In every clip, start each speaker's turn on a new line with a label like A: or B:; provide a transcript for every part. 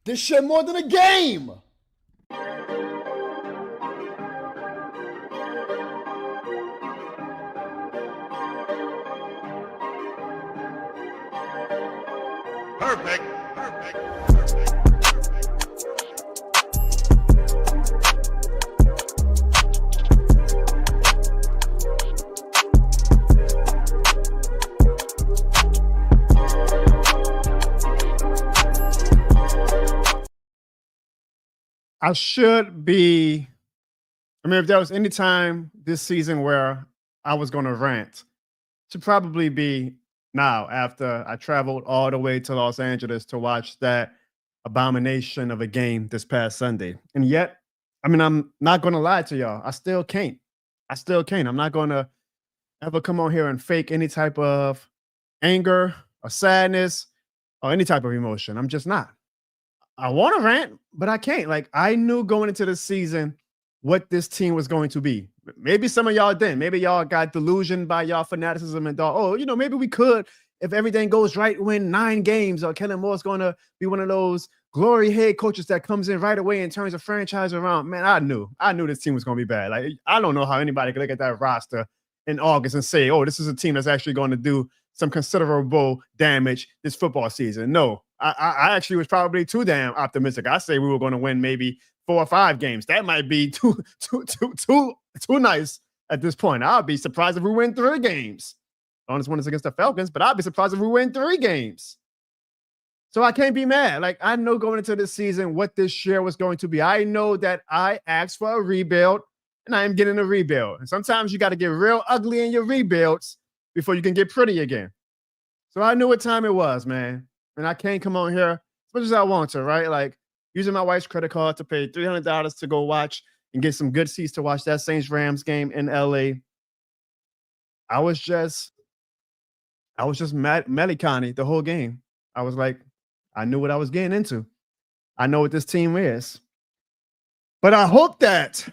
A: This shit more than a game.
B: Perfect.
C: I should be. I mean, if there was any time this season where I was going to rant, should probably be now after I traveled all the way to Los Angeles to watch that abomination of a game this past Sunday. And yet, I mean, I'm not going to lie to y'all. I still can't. I still can't. I'm not going to ever come on here and fake any type of anger or sadness or any type of emotion. I'm just not. I want to rant, but I can't. Like, I knew going into the season what this team was going to be. Maybe some of y'all didn't. Maybe y'all got delusioned by y'all fanaticism and thought, oh, maybe we could, if everything goes right, win 9 games, or Kellen Moore's going to be one of those glory head coaches that comes in right away and turns a franchise around. Man, I knew this team was going to be bad. Like, I don't know how anybody could look at that roster in August and say, oh, this is a team that's actually going to do some considerable damage this football season. No, I actually was probably too damn optimistic. I say we were going to win maybe 4 or 5 games. That might be too nice at this point. I'll be surprised if we win 3 games. The honest one is against the Falcons, but I'll be surprised if we win 3 games. So I can't be mad. Like, I know going into this season what this year was going to be. I know that I asked for a rebuild, and I am getting a rebuild. And sometimes you got to get real ugly in your rebuilds before you can get pretty again. So I knew what time it was, man. And I can't come on here as much as I want to, right? Like, using my wife's credit card to pay $300 to go watch and get some good seats to watch that Saints-Rams game in LA. I was just melancholy the whole game. I was like, I knew what I was getting into. I know what this team is. But I hope that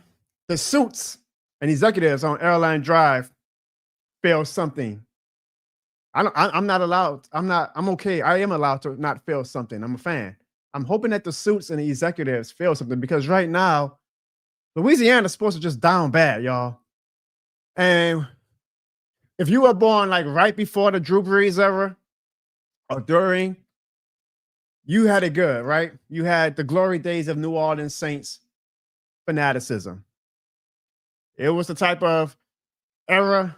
C: the suits and executives on Airline Drive feel something. I'm not allowed. I'm okay. I am allowed to not feel something. I'm a fan. I'm hoping that the suits and the executives feel something, because right now, Louisiana's supposed to just down bad, y'all. And if you were born like right before the Drew Brees era or during, you had it good, right? You had the glory days of New Orleans Saints fanaticism. It was the type of era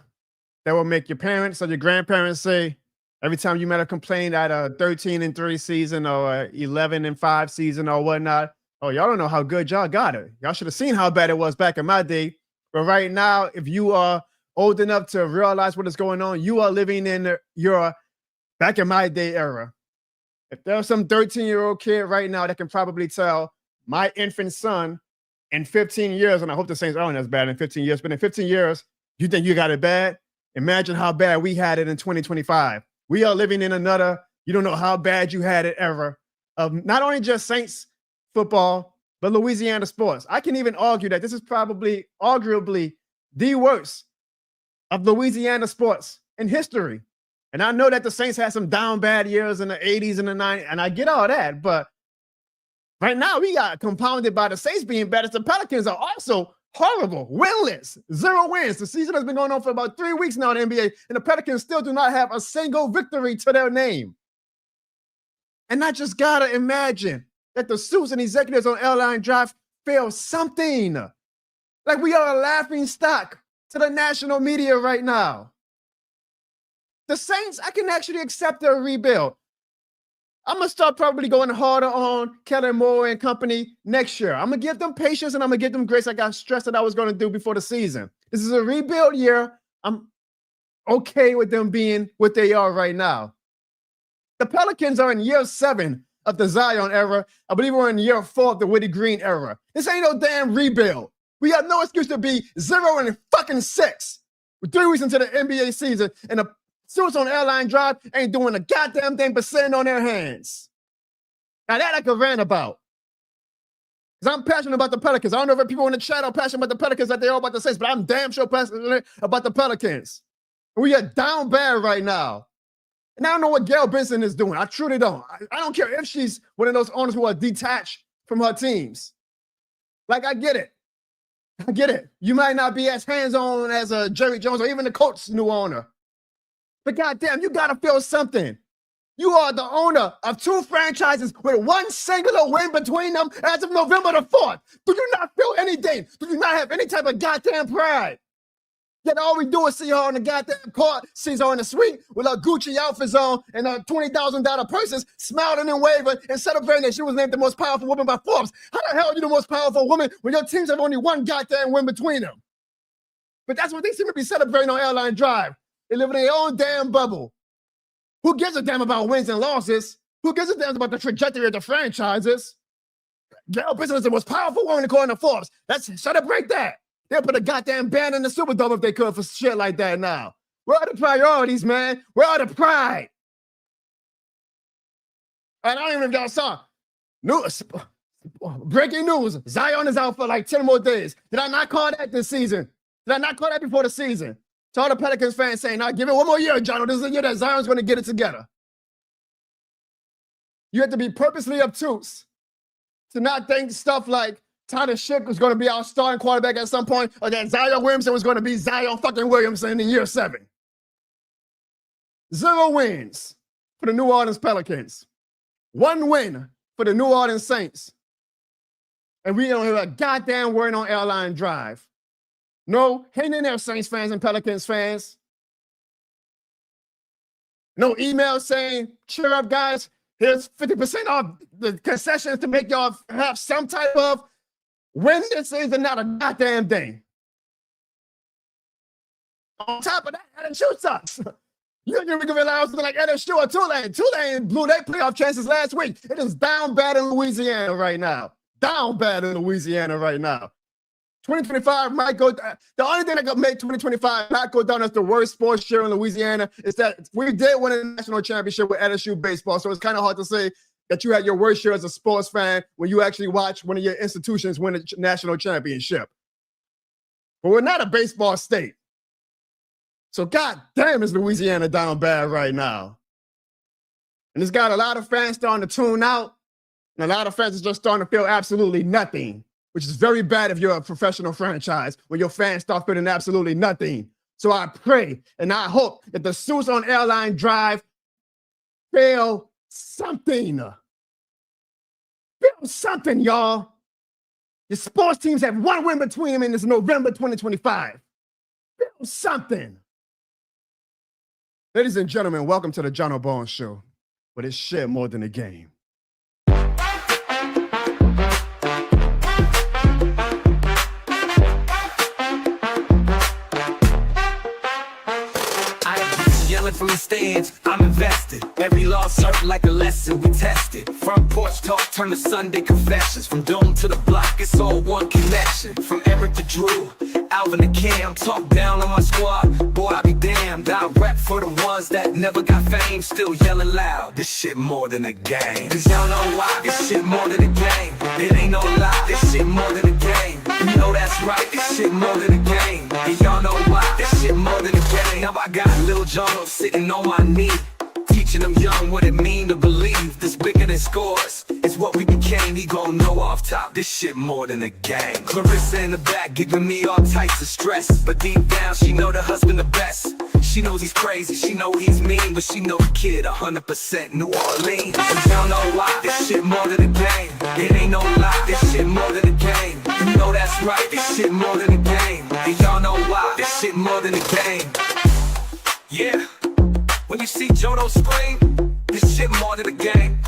C: that will make your parents or your grandparents say, every time you might have complained at a 13-3 season or 11-5 season or whatnot, oh, y'all don't know how good y'all got it. Y'all should have seen how bad it was back in my day. But right now, if you are old enough to realize what is going on, you are living in your back in my day era. If there's some 13-year-old kid right now that can probably tell my infant son in 15 years, and I hope the Saints aren't as bad in 15 years, but in 15 years, you think you got it bad? Imagine how bad we had it in 2025. We are living in another, you don't know how bad you had it ever, of not only just Saints football, but Louisiana sports. I can even argue that this is probably, arguably, the worst of Louisiana sports in history. And I know that the Saints had some down bad years in the 80s and the 90s, and I get all that, but right now we got compounded by the Saints being bad. The Pelicans are also horrible, winless, 0 wins. The season has been going on for about 3 weeks now in the NBA, and the Pelicans still do not have a single victory to their name. And I just gotta imagine that the suits and executives on Airline Drive feel something. Like we are a laughing stock to the national media right now. The Saints, I can actually accept their rebuild. I'm going to start probably going harder on Kellen Moore and company next year. I'm going to give them patience and I'm going to give them grace. I got stressed that I was going to do before the season. This is a rebuild year. I'm okay with them being what they are right now. The Pelicans are in year 7 of the Zion era. I believe we're in year 4 of the Woody Green era. This ain't no damn rebuild. We have no excuse to be 0-6 with 3 weeks into the NBA season, and the suits on Airline Drive ain't doing a goddamn thing but sitting on their hands. Now that I can rant about. Because I'm passionate about the Pelicans. I don't know if people in the chat are passionate about the Pelicans that they're all about the Saints, but I'm damn sure passionate about the Pelicans. We are down bad right now. And I don't know what Gail Benson is doing. I truly don't. I don't care if she's one of those owners who are detached from her teams. Like, I get it. I get it. You might not be as hands-on as Jerry Jones or even the Colts' new owner. But goddamn, you got to feel something. You are the owner of 2 franchises with one singular win between them as of November the 4th. Do you not feel anything? Do you not have any type of goddamn pride? Yet all we do is see her on the goddamn court, sees her in the suite with her Gucci outfits on and her $20,000 purses, smiling and waving and celebrating that she was named the most powerful woman by Forbes. How the hell are you the most powerful woman when your teams have only one goddamn win between them? But that's what they seem to be celebrating on Airline Drive. They live in their own damn bubble. Who gives a damn about wins and losses? Who gives a damn about the trajectory of the franchises? Gail Benson is the most powerful woman according to Forbes. Let's celebrate that. They'll put a goddamn band in the Superdome if they could for shit like that now. Where are the priorities, man? Where are the pride? And I don't even know if y'all saw. Breaking news. Zion is out for like 10 more days. Did I not call that this season? Did I not call that before the season? To all the Pelicans fans saying, "Now give it one more year, John. This is the year that Zion's going to get it together." You have to be purposely obtuse to not think stuff like Tyler Shipp was going to be our starting quarterback at some point, or that Zion Williamson was going to be Zion fucking Williamson in year 7. 0 wins for the New Orleans Pelicans. 1 win for the New Orleans Saints. And we don't hear a goddamn word on Airline Drive. No, hang in there, Saints fans and Pelicans fans. No email saying, cheer up, guys. Here's 50% off the concessions to make y'all have some type of win this season, not a goddamn thing. On top of that, LSU sucks. You didn't even realize something like LSU or Tulane. Tulane blew their playoff chances last week. It is down bad in Louisiana right now. Down bad in Louisiana right now. 2025 might go. The only thing that could make 2025 not go down as the worst sports year in Louisiana is that we did win a national championship with LSU baseball. So it's kind of hard to say that you had your worst year as a sports fan when you actually watch one of your institutions win a national championship. But we're not a baseball state. So god damn is Louisiana down bad right now. And it's got a lot of fans starting to tune out. And a lot of fans are just starting to feel absolutely nothing, which is very bad if you're a professional franchise when your fans start feeling absolutely nothing. So I pray and I hope that the suits on Airline Drive feel something. Feel something, y'all. Your sports teams have 1 win between them in this November 2025. Feel something. Ladies and gentlemen, welcome to the John O'Barnes Show, where it's shit more than a game.
D: From the stands, I'm invested. Every loss served like a lesson, we tested. Front porch talk turn to Sunday confessions. From dome to the block, it's all one connection. From Eric to Drew, Alvin to Cam, talk down on my squad. Boy, I be damned. I rap for the ones that never got fame, still yelling loud. This shit more than a game. Cause y'all know why? This shit more than a game. It ain't no lie. This shit more than a game. You know that's right. This shit more than a game. And y'all know why? This shit more than a game. Now I got Lil John sitting on my knee, teaching them young what it mean to believe. This bigger than scores, it's what we became. He gon' know off top, this shit more than a game. Clarissa in the back giving me all types of stress, but deep down she know the husband the best. She knows he's crazy, she know he's mean, but she know the kid 100% New Orleans. And y'all know why, this shit more than a game. It ain't no lie, this shit more than a game. You know that's right, this shit more than a game. And y'all know why, this shit more than a game. Yeah, when you see Jono scream, this shit more than a game.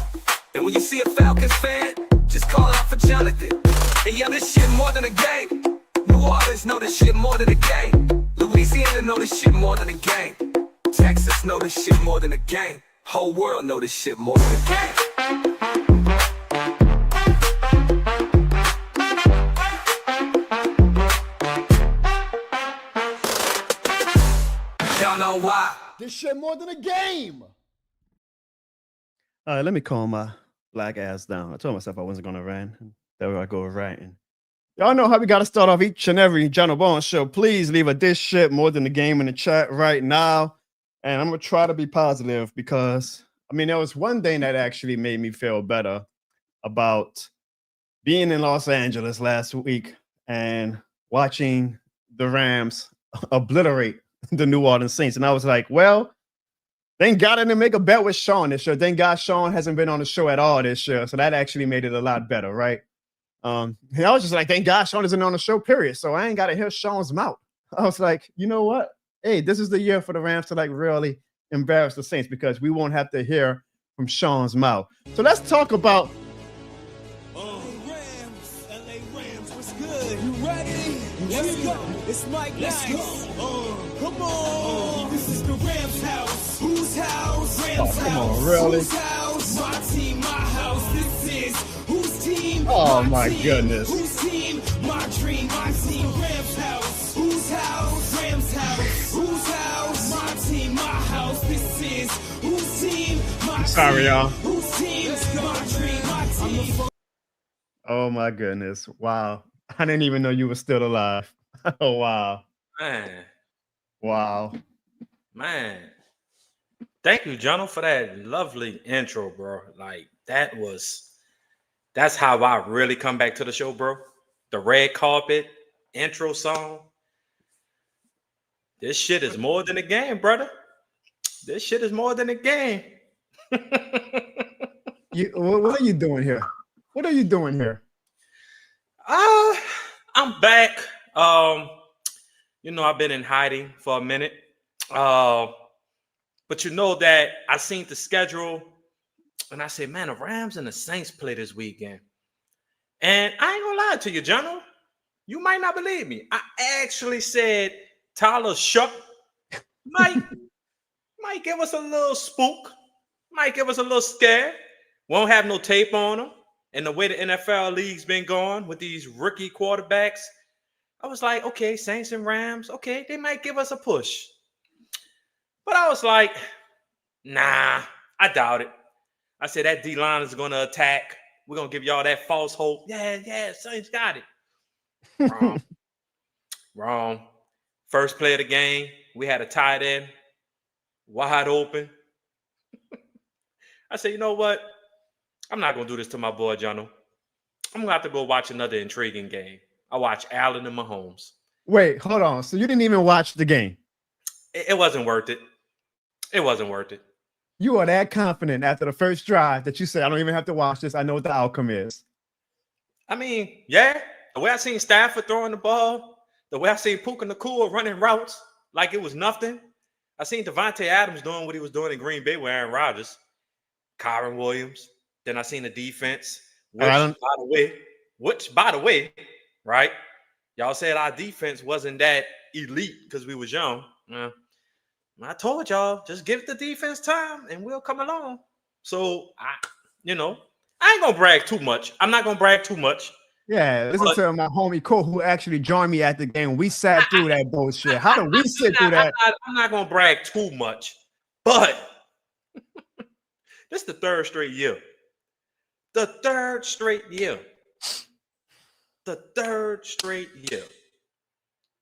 D: And when you see a Falcons fan, just call out for Jonathan. And yeah, this shit more than a game. New Orleans know this shit more than a game. Louisiana know this shit more than a game. Texas know this shit more than a game. Whole world know this shit more than a game. Y'all know why?
A: This shit more than a game.
C: All right, let me calm my black ass down. I told myself I wasn't going to rant. There I go ranting. Y'all know how we got to start off each and every John O'Barnes show. Please leave a this shit more than the game in the chat right now. And I'm gonna try to be positive because I mean there was one thing that actually made me feel better about being in Los Angeles last week and watching the Rams obliterate the New Orleans Saints. And I was like, well, thank God I didn't make a bet with Shawn this year. Thank God Shawn hasn't been on the show at all this year. So that actually made it a lot better, right? And I was just like, thank God Shawn isn't on the show, period. So I ain't got to hear Shawn's mouth. I was like, you know what? Hey, this is the year for the Rams to like really embarrass the Saints because we won't have to hear from Shawn's mouth. So let's talk about
E: Rams, LA Rams, what's good? You ready? Let's go. It's Mike. Let's go. Come on. This is the Rams house. Whose house? Rams
C: come
E: house.
C: on, really?
E: Whose house? My team, my house. This is whose team?
C: Oh, my
E: team.
C: goodness.
E: Whose team? My dream, my team. Rams house. Whose house? Rams house. Whose house? My team, my house. This is whose team? My
C: Sorry,
E: team.
C: y'all.
E: Whose team? My dream, my team.
C: Oh my goodness. Wow. I didn't even know you were still alive. Oh wow.
F: Man,
C: Wow.
F: man. Thank you, Jono, for that lovely intro, bro. Like that's how I really come back to the show, bro. The red carpet intro song. This shit is more than a game, brother. This shit is more than a game.
C: What are you doing here? What are you doing here?
F: I'm back. I've been in hiding for a minute. But you know that I seen the schedule and I said, man, the Rams and the Saints play this weekend. And I ain't gonna lie to you, Jono. You might not believe me. I actually said Tyler Shuck might give us a little spook, might give us a little scare. Won't have no tape on him. And the way the NFL league's been going with these rookie quarterbacks, I was like, okay, Saints and Rams, okay, they might give us a push. But I was like, nah, I doubt it. I said that D-line is going to attack. We're going to give y'all that false hope. Yeah, Saints got it. Wrong. Wrong. First play of the game, we had a tight end, wide open. I said, you know what? I'm not going to do this to my boy, Jono. I'm going to have to go watch another intriguing game. I watch Allen and Mahomes.
C: Wait, hold on. So you didn't even watch the game?
F: It wasn't worth it. It wasn't worth it.
C: You are that confident after the first drive that you say, I don't even have to watch this. I know what the outcome is.
F: I mean, yeah. The way I seen Stafford throwing the ball, the way I seen Puka Nacua running routes like it was nothing. I seen Devontae Adams doing what he was doing in Green Bay with Aaron Rodgers. Kyron Williams. Then I seen the defense, which by the way, right? Y'all said our defense wasn't that elite because we was young. I told y'all, just give the defense time and we'll come along. So I ain't gonna brag too much. I'm not gonna brag too much.
C: Yeah, listen to my homie Cole, who actually joined me at the game. We sat through that bullshit. How did we sit through that?
F: I'm not gonna brag too much, but this is the third straight year. The third straight year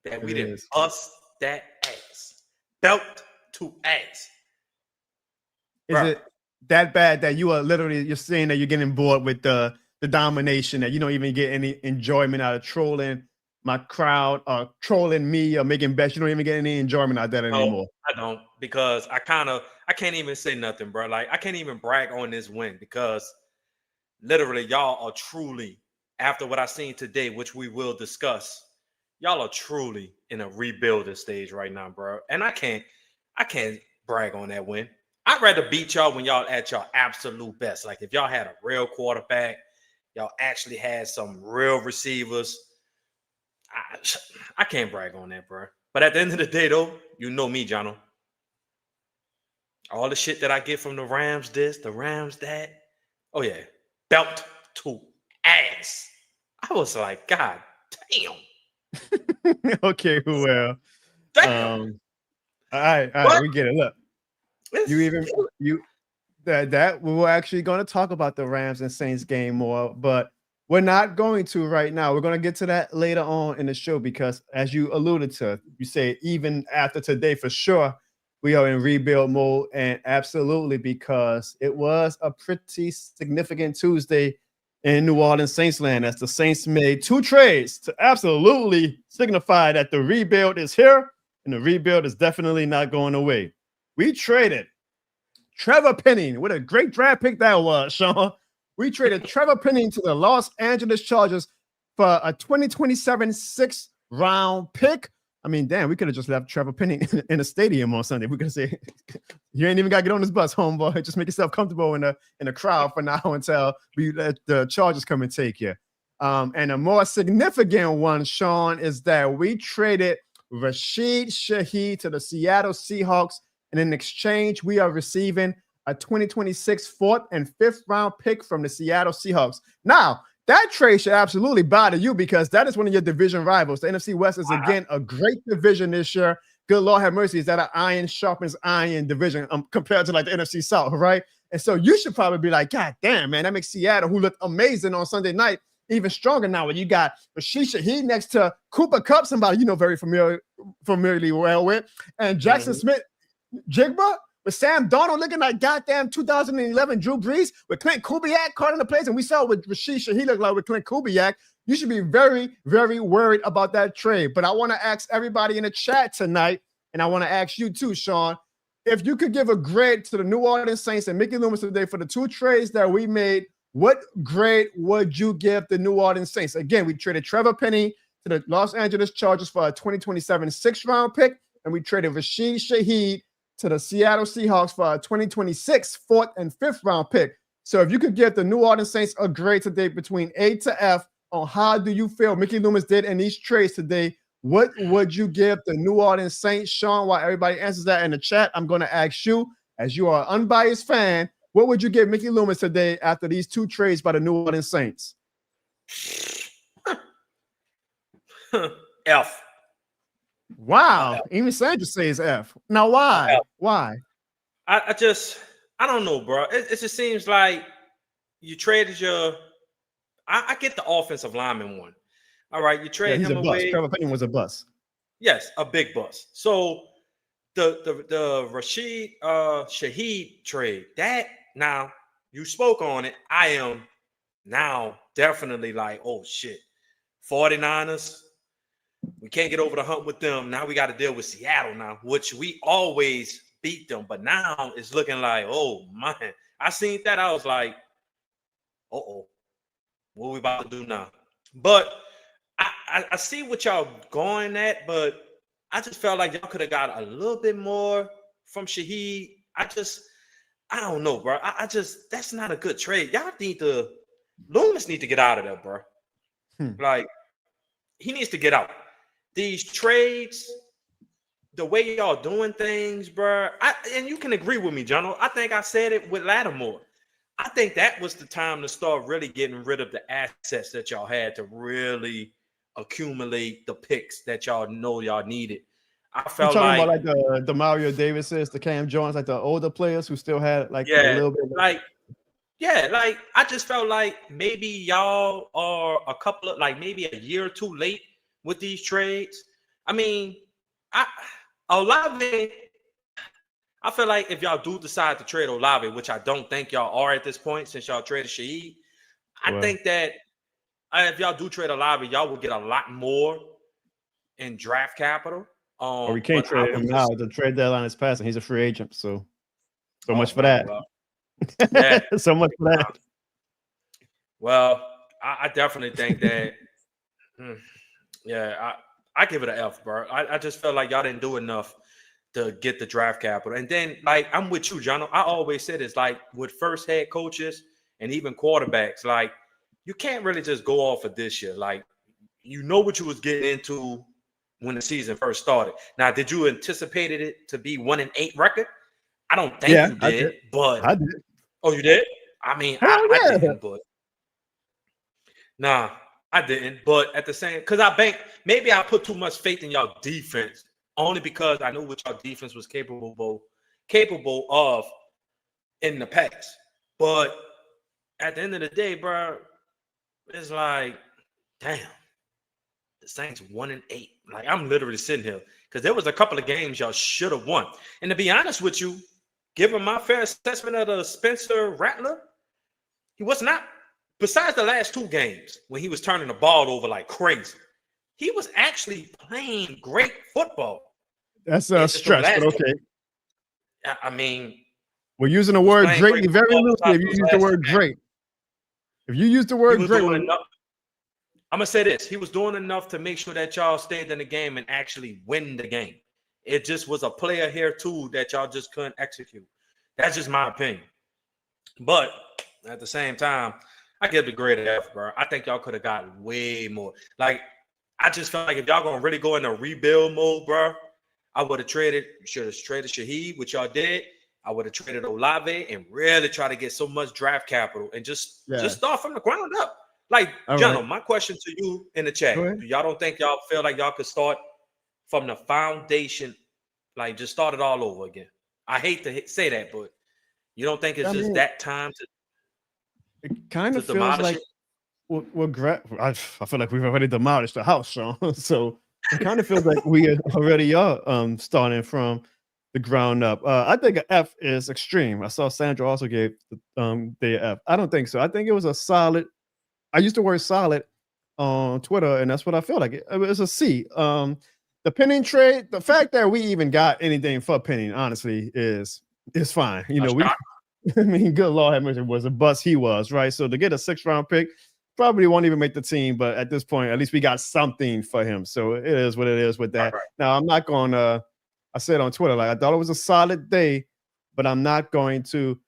F: that we didn't bust that ass. Belt to ass.
C: Is it that bad that you're saying that you're getting bored with the domination, that you don't even get any enjoyment out of trolling my crowd or trolling me or making bets? You don't even get any enjoyment out of that anymore.
F: No, I don't, because I can't even say nothing, bro. Like, I can't even brag on this win because literally y'all are truly, after what I seen today, which we will discuss, y'all are truly in a rebuilding stage right now, bro. And I can't brag on that win. I'd rather beat y'all when y'all at your absolute best. Like if y'all had a real quarterback, y'all actually had some real receivers. I can't brag on that, bro. But at the end of the day, though, you know me, Jono. All the shit that I get from the Rams this, the Rams that. Oh, yeah. Belt to ass. I was like, God damn.
C: Okay, well.
F: Damn.
C: All right, we get it. Look. That we were actually going to talk about the Rams and Saints game more, but we're not going to right now. We're going to get to that later on in the show because, as you alluded to, you say even after today, for sure, we are in rebuild mode, and absolutely because it was a pretty significant Tuesday in New Orleans Saints land as the Saints made 2 trades to absolutely signify that the rebuild is here and the rebuild is definitely not going away. We traded Trevor Penning. What a great draft pick that was, Shawn. We traded Trevor Penning to the Los Angeles Chargers for a 2027 6th-round pick. I mean, damn, we could have just left Trevor Penning in a stadium on Sunday. We could say, you ain't even got to get on this bus, homeboy. Just make yourself comfortable in the crowd for now until we let the Chargers come and take you. And a more significant one, Shawn, is that we traded Rashid Shaheed to the Seattle Seahawks. And in exchange, we are receiving a 2026 4th and 5th round pick from the Seattle Seahawks. Now, that trade should absolutely bother you because that is one of your division rivals. The NFC West is, again, a great division this year. Good Lord have mercy. Is that an iron sharpens iron division compared to like the NFC South, right? And so you should probably be like, God damn, man, that makes Seattle, who looked amazing on Sunday night, even stronger now when you got Rashid Shaheed next to Cooper Kupp, somebody you know very familiarly well with, and Jackson Smith Jigba with Sam Darnold looking like goddamn 2011 Drew Brees with Clint Kubiak caught in the plays, and we saw with Rashid Shaheed looked like with Clint Kubiak. You should be very, very worried about that trade. But I want to ask everybody in the chat tonight, and I want to ask you too, Shawn, if you could give a grade to the New Orleans Saints and Mickey Loomis today for the 2 trades that we made, what grade would you give the New Orleans Saints? Again, we traded Trevor Penning to the Los Angeles Chargers for a 2027 6th-round pick, and we traded Rashid Shaheed to the Seattle Seahawks for a 2026 4th and 5th round pick. So if you could give the New Orleans Saints a grade today between A to F on how do you feel Mickey Loomis did in these trades today, what would you give the New Orleans Saints? Shawn, while everybody answers that in the chat, I'm going to ask you, as you are an unbiased fan, what would you give Mickey Loomis today after these 2 trades by the New Orleans Saints?
F: F.
C: Wow. Even Sandra says F. Now, why? Why?
F: I don't know, bro. It just seems like you traded your. I get the offensive lineman one. All right, you trade him away.
C: Trevor Penning was a bust.
F: Yes, a big bust. So the Rashid Shaheed trade, that now you spoke on it. I am now definitely like, oh shit, 49ers. We can't get over the hump with them. Now we got to deal with Seattle now, which we always beat them. But now it's looking like, oh, man. I seen that. I was like, uh-oh, what we about to do now? But I see what y'all going at, but I just felt like y'all could have got a little bit more from Shaheed. I don't know, bro. That's not a good trade. Y'all Loomis need to get out of there, bro. Like, he needs to get out. These trades, the way y'all doing things, bro, and you can agree with me, John. I think I said it with Lattimore. I think that was the time to start really getting rid of the assets that y'all had to really accumulate the picks that y'all know y'all needed. I felt
C: talking about like the Mario Davises, the Cam Jones, like the older players who still had like a little bit.
F: Like I just felt like maybe y'all are a couple of like maybe a year or 2 late with these trades. I mean, Olave, I feel like if y'all do decide to trade Olave, which I don't think y'all are at this point since y'all traded Shaheed, I think that if y'all do trade Olave, y'all will get a lot more in draft capital.
C: We can't trade him now. The trade deadline is passing. He's a free agent, so much for that.
F: Yeah.
C: So much for that.
F: Well, I definitely think that. Yeah, I give it an F, bro. I just felt like y'all didn't do enough to get the draft capital. And then, like, I'm with you, John. I always said it's like with first head coaches and even quarterbacks, like, you can't really just go off of this year. Like, you know what you was getting into when the season first started. Now, did you anticipate it to be 1-8 record? I don't think you did, but
C: I did.
F: Oh, you did? I mean, I didn't, but nah. I didn't, but at the same, because maybe I put too much faith in y'all defense, only because I knew what y'all defense was capable of in the past. But at the end of the day, bro, it's like, damn, the Saints 1-8. Like, I'm literally sitting here because there was a couple of games y'all should have won. And to be honest with you, given my fair assessment of the Spencer Rattler, he was not, besides the last 2 games when he was turning the ball over like crazy, he was actually playing great football.
C: That's a stretch, but okay.
F: I mean,
C: we're using the word great very loosely if you use the word great. If you use the word great,
F: I'm gonna say this: he was doing enough to make sure that y'all stayed in the game and actually win the game. It just was a player here too that y'all just couldn't execute. That's just my opinion. But at the same time, I give the grade an F, bro. I think y'all could have got way more. Like, I just felt like if y'all gonna really go in a rebuild mode, bro, I would have traded. Should have traded Shaheed, which y'all did. I would have traded Olave and really try to get so much draft capital and just start from the ground up. Like, General, my question to you in the chat: y'all don't think y'all feel like y'all could start from the foundation, like just start it all over again? I hate to say that, but you don't think it's that time to?
C: It kind of feels like I feel like we've already demolished the house, Shawn. So it kind of feels like we already are starting from the ground up. I think an F is extreme. I saw Sandra also gave the F. I don't think so. I think it was a solid. I used the word solid on Twitter, and that's what I feel like. It was a C. The Penning trade, the fact that we even got anything for Penning, honestly, is fine. You know, I mean, good Lord have mercy, was a bust he was, right? So to get a 6th-round pick, probably won't even make the team, but at this point, at least we got something for him. So it is what it is with that. Right. Now, I'm not going to, I said on Twitter, like, I thought it was a solid day, but I'm not going to.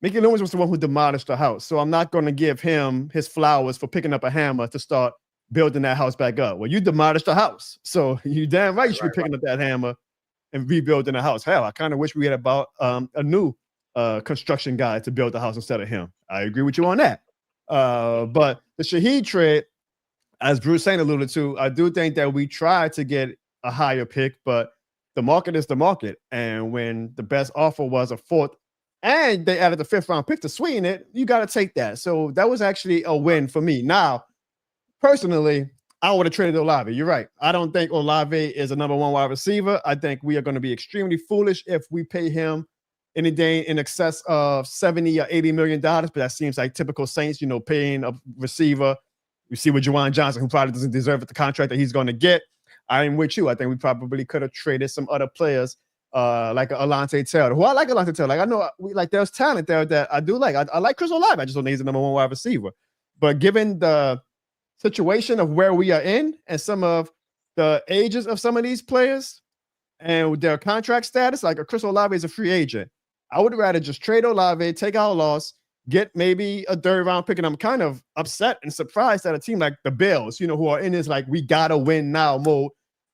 C: Mickey Loomis was the one who demolished the house. So I'm not going to give him his flowers for picking up a hammer to start building that house back up. Well, you demolished the house. So you damn right you should be picking up that hammer and rebuilding the house. Hell, I kind of wish we had about a new construction guy to build the house instead of him. I agree with you on that. But the Shaheed trade, as Bruce Saint alluded to, I do think that we tried to get a higher pick, but the market is the market. And when the best offer was a 4th, and they added the 5th-round pick to sweeten it, you got to take that. So that was actually a win for me. Now, personally, I would have traded Olave. You're right. I don't think Olave is a number 1 wide receiver. I think we are going to be extremely foolish if we pay him anything in excess of $70 or $80 million. But that seems like typical Saints, you know, paying a receiver. You see with Juwan Johnson, who probably doesn't deserve the contract that he's going to get. I'm with you. I think we probably could have traded some other players like Alante Taylor, who I like Alante Taylor. Like, I know there's talent there that I do like. I like Chris Olave. I just don't think he's the number 1 wide receiver. But given the situation of where we are in and some of the ages of some of these players and their contract status, like a Chris Olave is a free agent. I would rather just trade Olave, take our loss, get maybe a 3rd-round pick. And I'm kind of upset and surprised that a team like the Bills, you know, who are in this like we gotta win now mode,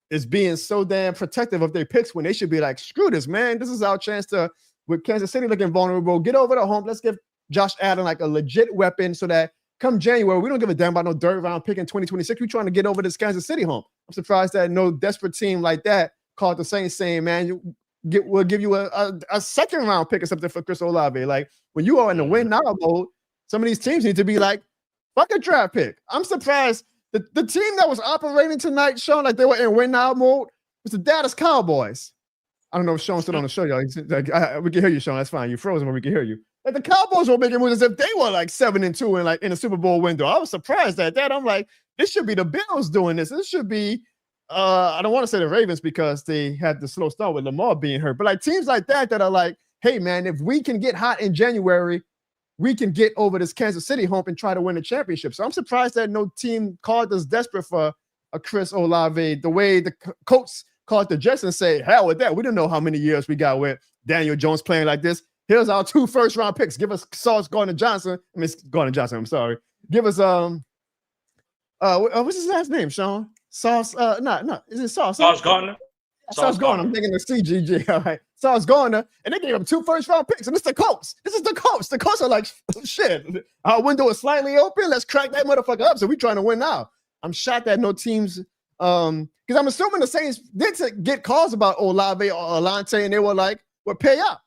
C: is being so damn protective of their picks when they should be like, screw this, man. This is our chance to, with Kansas City looking vulnerable, get over the hump. Let's give Josh Allen like a legit weapon so that come January, we don't give a damn about no 3rd-round pick in 2026. We're trying to get over this Kansas City hump. I'm surprised that no desperate team like that called the Saints saying, man, we'll give you a 2nd-round pick or something for Chris Olave. Like, when you are in the win now mode, some of these teams need to be like, fuck a draft pick. I'm surprised. The team that was operating tonight, Shawn, like they were in win now mode, was the Dallas Cowboys. I don't know if Shawn's still on the show, y'all. Like, we can hear you, Shawn. That's fine. You frozen, but we can hear you. Like, the Cowboys were making moves as if they were like 7-2 and like in the Super Bowl window. I was surprised at that. I'm like, this should be the Bills doing this. This should be, I don't want to say the Ravens because they had the slow start with Lamar being hurt, but like teams like that are like, hey man, if we can get hot in January, we can get over this Kansas City hump and try to win a championship. So I'm surprised that no team called us desperate for a Chris Olave, the way the Colts called the Jets and say, hell with that. We don't know how many years we got with Daniel Jones playing like this. Here's our 2 first-round picks. Give us Sauce Gardner-Johnson. I'm sorry. Give us what's his last name, Shawn? Sauce. No. Is it Sauce?
F: Sauce Gardner.
C: Sauce Gardner. I'm thinking the CGG. All right. Sauce Gardner, and they gave him 2 first-round picks, and it's the Colts. This is the Colts. The Colts are like, shit. Our window is slightly open. Let's crack that motherfucker up. So we're trying to win now. I'm shocked that no teams, because I'm assuming the Saints did get calls about Olave or Alante, and they were like, well, pay up.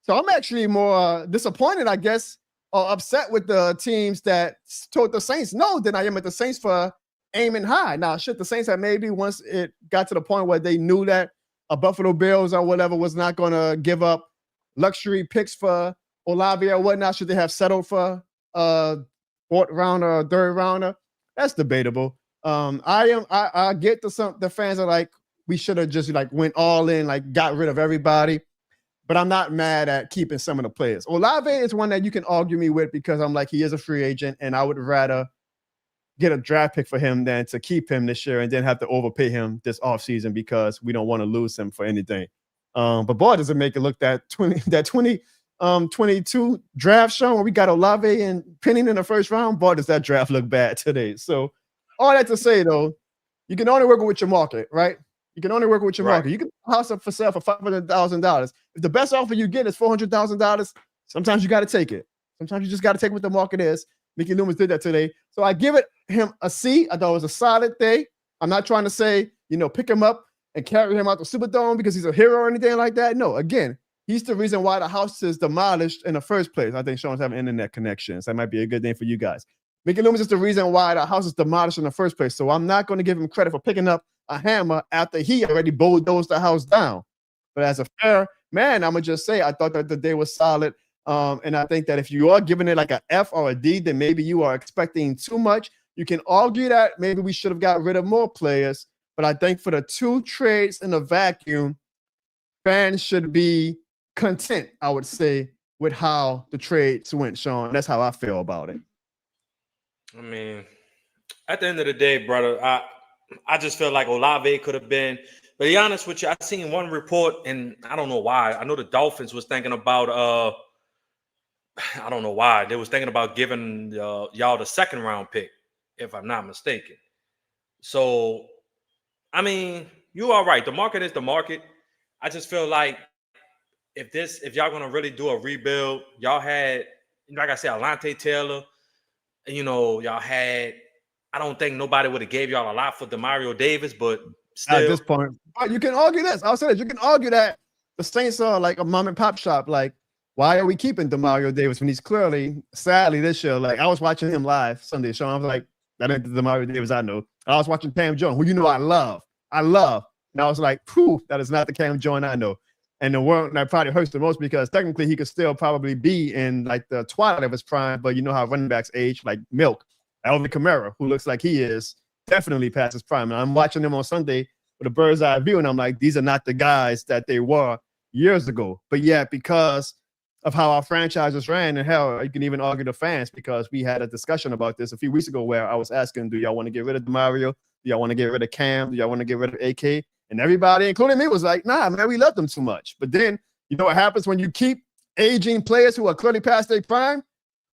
C: So I'm actually more disappointed, I guess, or upset with the teams that told the Saints no than I am at the Saints for aiming high. Now, shit, the Saints had maybe once it got to the point where they knew that a Buffalo Bills or whatever was not going to give up luxury picks for Olave or whatnot, should they have settled for fourth rounder or third rounder? That's debatable. I get the fans are like, we should have just like went all in, like got rid of everybody. But I'm not mad at keeping some of the players. Olave is one that you can argue me with because I'm like, he is a free agent, and I would rather get a draft pick for him than to keep him this year and then have to overpay him this offseason because we don't want to lose him for anything. But boy, does it make it look that 22 draft, Shawn, where we got Olave and Penning in the first round. Boy, does that draft look bad today. So all that to say, though, you can only work with your market, right? You can only work with your market. You can house up for sale for $500,000. If the best offer you get is $400,000, sometimes you got to take it. Sometimes you just got to take what the market is. Mickey Loomis did that today. So I give him a C. I thought it was a solid day. I'm not trying to say, pick him up and carry him out the Superdome because he's a hero or anything like that. No, again, he's the reason why the house is demolished in the first place. I think Shawn's having internet connections. That might be a good thing for you guys. Mickey Loomis is the reason why the house is demolished in the first place. So I'm not going to give him credit for picking up a hammer after he already bulldozed the house down. But as a fair man, I'm going to just say I thought that the day was solid. And I think that if you are giving it like an F or a D, then maybe you are expecting too much. You can argue that maybe we should have got rid of more players. But I think for the two trades in a vacuum, fans should be content, I would say, with how the trades went, Shawn. That's how I feel about it.
F: I mean, at the end of the day, brother, I just feel like Olave could have been. But to be honest with you, I seen one report, and I don't know why. I know the Dolphins was thinking about I don't know why. They was thinking about giving y'all the second round pick, if I'm not mistaken. So, I mean, you are right. The market is the market. I just feel like if y'all gonna really do a rebuild, y'all had, like I said, Alante Taylor. Y'all had, I don't think nobody would have gave y'all a lot for DeMario Davis, but still.
C: At this point, you can argue this. I'll say that you can argue that the Saints are like a mom and pop shop. Like, why are we keeping DeMario Davis when he's clearly, sadly, this year? Like, I was watching him live Sunday, Shawn. I was like, that ain't the DeMario Davis I know. I was watching Cam Jordan, who I love. And I was like, phew, that is not the Cam Jordan I know. And the one that probably hurts the most because technically he could still probably be in like the twilight of his prime, but you know how running backs age, like milk. Alvin Kamara, who looks like he is definitely past his prime. And I'm watching them on Sunday with a bird's eye view, and I'm like, these are not the guys that they were years ago. But yet, because of how our franchises ran, and hell, you can even argue the fans, because we had a discussion about this a few weeks ago where I was asking, do y'all want to get rid of DeMario? Do y'all want to get rid of Cam? Do y'all want to get rid of AK? And everybody, including me, was like, nah, man, we love them too much. But then, you know what happens when you keep aging players who are clearly past their prime?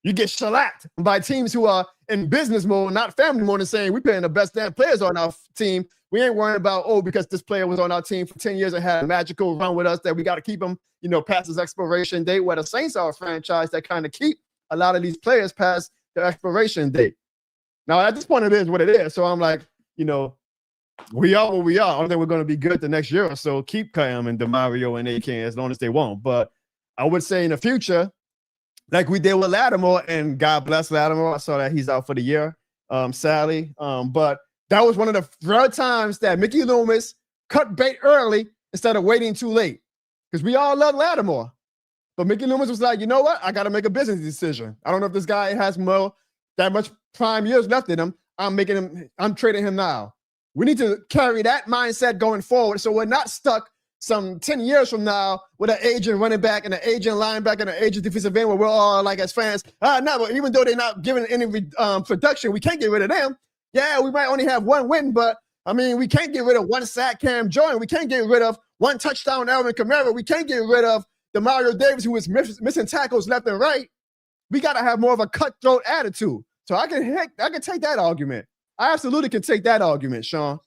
C: You get shellacked by teams who are in business mode, not family mode, and saying, we're paying the best damn players on our team. We ain't worrying about, because this player was on our team for 10 years and had a magical run with us that we got to keep him, past his expiration date, where the Saints are a franchise that kind of keep a lot of these players past their expiration date. Now, at this point, it is what it is. So I'm like, we are what we are. I don't think we're going to be good the next year or so. Keep Cam and DeMario and AK as long as they won't. But I would say in the future, like we did with Lattimore, and God bless Lattimore. I saw that he's out for the year, sadly. But that was one of the rare times that Mickey Loomis cut bait early instead of waiting too late. Because we all love Lattimore. But Mickey Loomis was like, you know what? I got to make a business decision. I don't know if this guy has that much prime years left in him. I'm trading him now. We need to carry that mindset going forward so we're not stuck some 10 years from now with an aging running back and an aging linebacker and an aging defensive end where we're all like, as fans, no, but even though they're not giving any production, we can't get rid of them. Yeah, we might only have one win, but I mean, we can't get rid of one sack Cam Jordan. We can't get rid of one touchdown Alvin Kamara. We can't get rid of DeMario Davis, who is missing tackles left and right. We got to have more of a cutthroat attitude. So I can take that argument. I absolutely can take that argument, Shawn.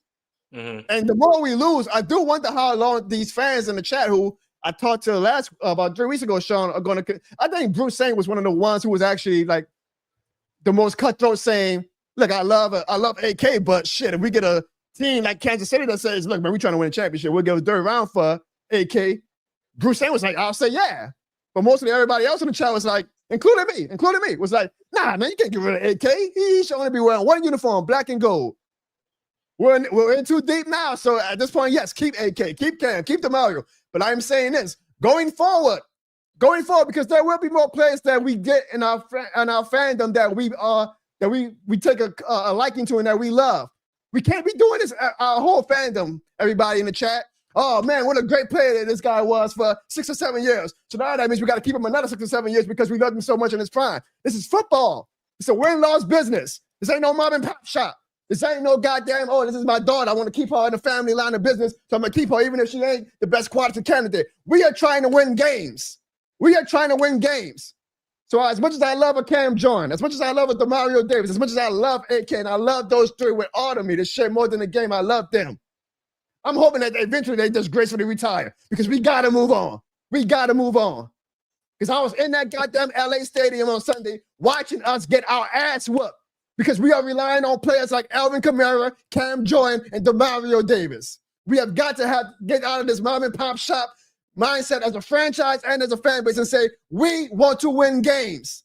C: Mm-hmm. And the more we lose, I do wonder how long these fans in the chat who I talked to about 3 weeks ago, Shawn, are going to. I think Bruce Saint was one of the ones who was actually like the most cutthroat, saying, "Look, I love AK, but shit, if we get a team like Kansas City that says, look, man, we're trying to win a championship, we'll give a third round for AK." Bruce Saint was like, "I'll say yeah," but mostly everybody else in the chat was like, including me, was like, "Nah, man, you can't get rid of AK. He should only be wearing one uniform, black and gold." We're in too deep now. So at this point, yes, keep AK, keep Cam, keep Demario. But I'm saying this going forward, because there will be more players that we get in our fandom that we take a liking to and that we love. We can't be doing this. Our whole fandom, everybody in the chat. Oh man, what a great player that this guy was for 6 or 7 years. So now that means we got to keep him another 6 or 7 years because we love him so much in his prime. This is football. It's a win-loss business. This ain't no mom and pop shop. This ain't no goddamn, oh, this is my daughter. I want to keep her in the family line of business, so I'm going to keep her even if she ain't the best quality candidate. We are trying to win games. So as much as I love a Cam Jordan, as much as I love a Demario Davis, as much as I love AK, and I love those three with all of me, this shit more than the game, I love them. I'm hoping that eventually they just gracefully retire because we got to move on. Because I was in that goddamn LA stadium on Sunday watching us get our ass whooped because we are relying on players like Alvin Kamara, Cam Jordan, and Demario Davis. We have got to get out of this mom and pop shop mindset as a franchise and as a fan base and say, we want to win games.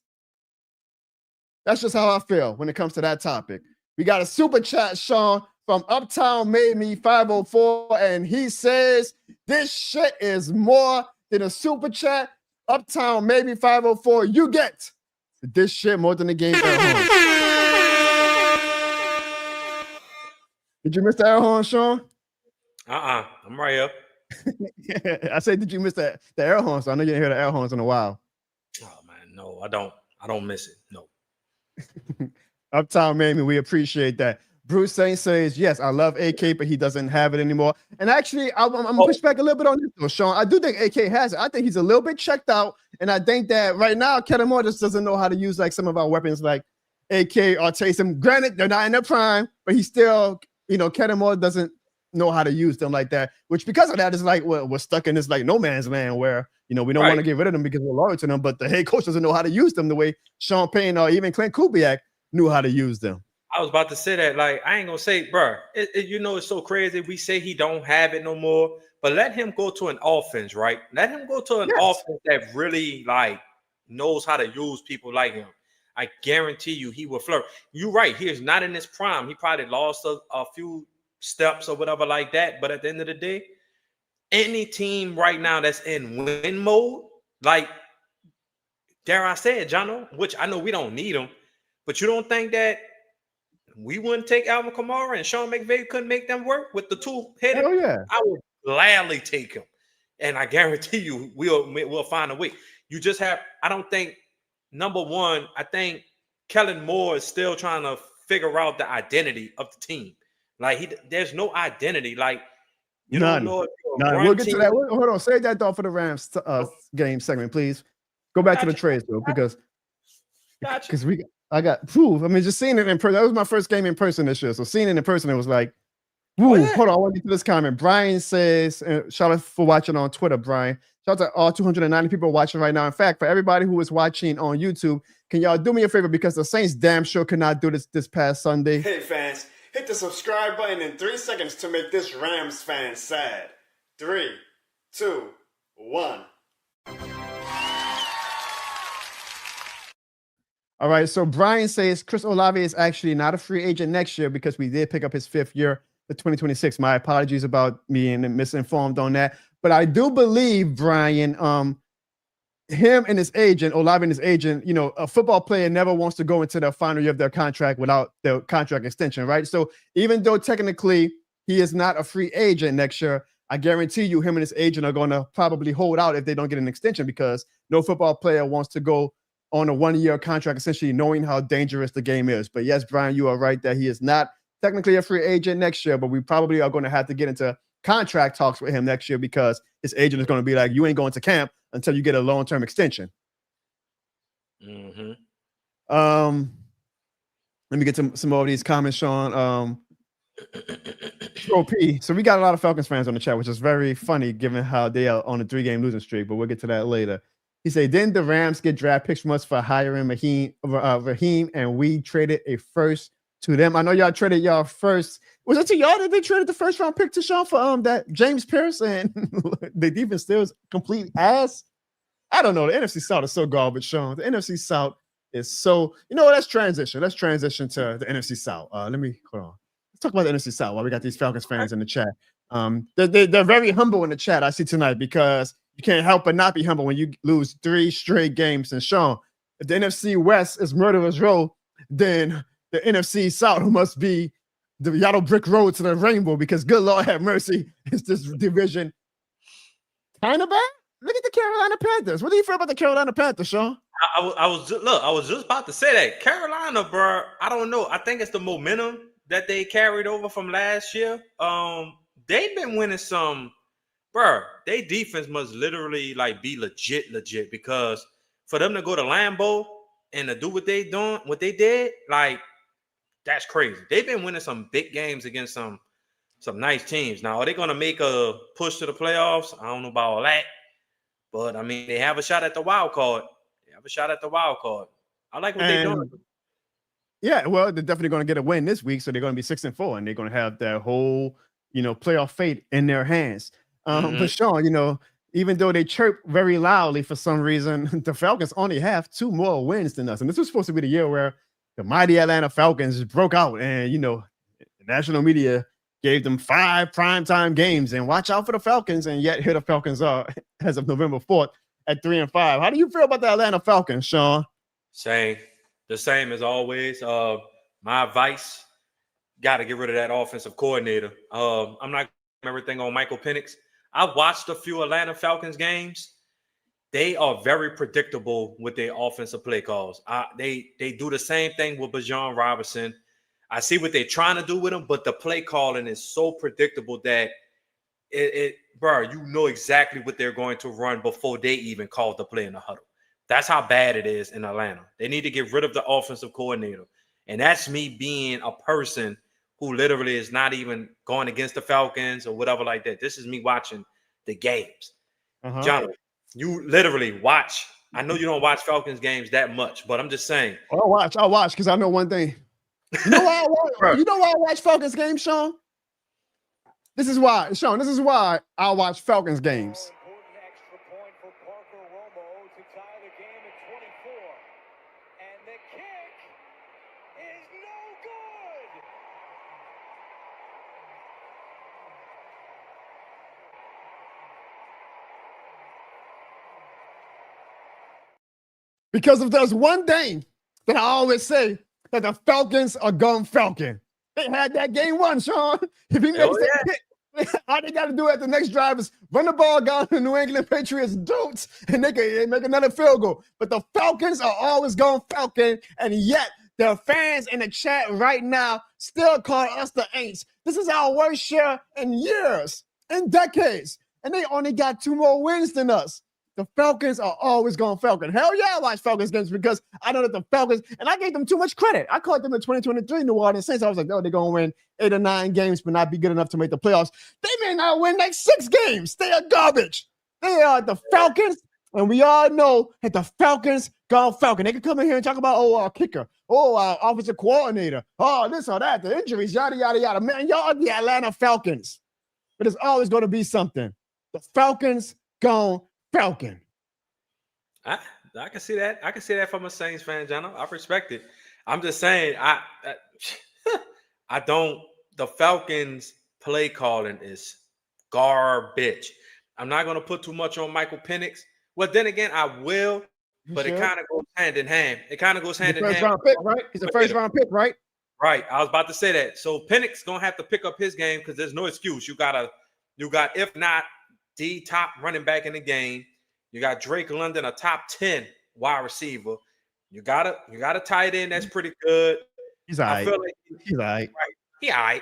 C: That's just how I feel when it comes to that topic. We got a super chat, Shawn, from Uptown Made Me 504, and he says, this shit is more than a super chat. Uptown Made Me 504, you get this shit more than the game air horn. Did you miss the air horn, Shawn?
F: I'm right up.
C: Yeah, I said, did you miss the air horns? So I know you didn't hear the air horns in a while.
F: Oh man, no, I don't miss it. No.
C: Uptown Made Me, we appreciate that. Bruce Saint says, yes, I love AK, but he doesn't have it anymore. And actually, I'm gonna push back a little bit on this, though, Shawn. I do think AK has it. I think he's a little bit checked out, and I think that right now, Kellen Moore just doesn't know how to use like some of our weapons, like AK or Taysom. Granted, they're not in their prime, but he still, Kellen Moore doesn't know how to use them like that, which because of that is like we're stuck in this like no man's land where we don't want to get rid of them because we're loyal to them, but the head coach doesn't know how to use them the way Sean Payne or even Clint Kubiak knew how to use them.
F: I was about to say that, like, I ain't gonna say, bro, it's so crazy. We say he don't have it no more, but let him go to an offense, right? Let him go to an offense that really like knows how to use people like him. I guarantee you he will flirt. You're right. He is not in his prime. He probably lost a few steps or whatever like that. But at the end of the day, any team right now that's in win mode, like dare I say it, Jono, which I know we don't need him, but you don't think that we wouldn't take Alvin Kamara and Sean McVay couldn't make them work with the two-headed?
C: Oh yeah,
F: I would gladly take him, and I guarantee you we'll find a way. You just have. I don't think number one. I think Kellen Moore is still trying to figure out the identity of the team. Like there's no identity. Like you don't know.
C: We'll get to that. Hold on, save that thought for the Rams game segment, please. Go back to the trades though, because I got proof. I mean, just seeing it in person. That was my first game in person this year. So seeing it in person, it was like, hold on. I want to get to this comment. Brian says, shout out for watching on Twitter, Brian. Shout out to all 290 people watching right now. In fact, for everybody who is watching on YouTube, can y'all do me a favor because the Saints damn sure could not do this past Sunday.
G: Hey, fans, hit the subscribe button in 3 seconds to make this Rams fan sad. 3, 2, 1.
C: All right, so Brian says Chris Olave is actually not a free agent next year because we did pick up his 5th year, the 2026. My apologies about being misinformed on that. But I do believe, Brian, him and his agent, Olave and his agent, a football player never wants to go into the final year of their contract without their contract extension, right? So even though technically he is not a free agent next year, I guarantee you him and his agent are going to probably hold out if they don't get an extension because no football player wants to go on a 1-year contract, essentially knowing how dangerous the game is. But yes, Brian, you are right that he is not technically a free agent next year, but we probably are going to have to get into contract talks with him next year because his agent is going to be like, you ain't going to camp until you get a long-term extension.
F: Mm-hmm.
C: Let me get to some more of these comments, Shawn. So we got a lot of Falcons fans on the chat, which is very funny given how they are on a 3-game losing streak, but we'll get to that later. He said, didn't the Rams get draft picks from us for hiring Raheem, and we traded a first to them? I know y'all traded y'all first. Was it to y'all that they traded the first round pick to Shawn for that James Pierce, and the defense still is complete ass? I don't know. The NFC South is so garbage, Shawn. The NFC South is so, let's transition. Let's transition to the NFC South. Let me, hold on. talk about the NFC South while we got these Falcons fans in the chat. They're very humble in the chat, I see tonight, because you can't help but not be humble when you lose 3 straight games. And Shawn, if the NFC West is murderer's row, then the NFC South must be the yellow brick road to the rainbow, because good Lord have mercy, is this division kind of bad? Look at the Carolina Panthers. What do you feel about the Carolina Panthers, Shawn?
F: I was just about to say that Carolina, bro. I don't know. I think it's the momentum that they carried over from last year. They've been winning some, bro. Their defense must literally like be legit, because for them to go to Lambeau and to do what they did, like that's crazy. They've been winning some big games against some nice teams. Now, are they going to make a push to the playoffs? I don't know about all that. But, I mean, they have a shot at the wild card. I like what they're doing.
C: Yeah, well, they're definitely going to get a win this week, so they're going to be 6-4, and they're going to have their whole, playoff fate in their hands. But, Shawn, even though they chirp very loudly for some reason, the Falcons only have 2 more wins than us. And this was supposed to be the year where the mighty Atlanta Falcons broke out, and, the national media gave them 5 primetime games, and watch out for the Falcons. And yet here the Falcons are as of November 4th at 3-5. How do you feel about the Atlanta Falcons, Shawn?
F: The same as always. My advice, got to get rid of that offensive coordinator. I'm not everything on Michael Penix. I watched a few Atlanta Falcons games. They are very predictable with their offensive play calls. They do the same thing with Bijan Robinson. I see what they're trying to do with him, but the play calling is so predictable that bro, you know exactly what they're going to run before they even call the play in the huddle. That's how bad it is in Atlanta. They need to get rid of the offensive coordinator. And that's me being a person who literally is not even going against the Falcons or whatever like that. This is me watching the games. Jonathan, you literally watch. I know you don't watch Falcons games that much, but I'm just saying.
C: I'll watch because I know one thing. You know why I watch Falcons games, Shawn? This is why I watch Falcons games. Because if there's one thing that I always say, that the Falcons are going Falcon. They had that game won, Shawn. If he makes that hit, all they got to do at the next drive is run the ball down to New England Patriots don'ts, and they can make another field goal. But the Falcons are always going Falcon, and yet the fans in the chat right now still call us the Aints. This is our worst year in years, in decades, and they only got 2 more wins than us. The Falcons are always going Falcon. Hell yeah, I watch Falcons games because I know that the Falcons, and I gave them too much credit. I called them in 2023 New Orleans Saints. I was like, they're going to win 8 or 9 games, but not be good enough to make the playoffs. They may not win like 6 games. They are garbage. They are the Falcons, and we all know that the Falcons go Falcon. They can come in here and talk about, our kicker, our offensive coordinator, this or that, the injuries, yada, yada, yada. Man, y'all are the Atlanta Falcons. But it's always going to be something. The Falcons go Falcon.
F: I can see that. I can see that from a Saints fan, John. I respect it. I'm just saying, I don't. The Falcons play calling is garbage. I'm not going to put too much on Michael Penix. Well, then again, I will, but it kind of goes hand in hand. It kind of goes hand in hand.
C: First round pick, right? He's a first round pick, right?
F: Right. I was about to say that. So Penix gonna have to pick up his game because there's no excuse. You got if not the top running back in the game. You got Drake London, a top 10 wide receiver. You got a tight end that's pretty good.
C: He's all right. He's all right.
F: He all right.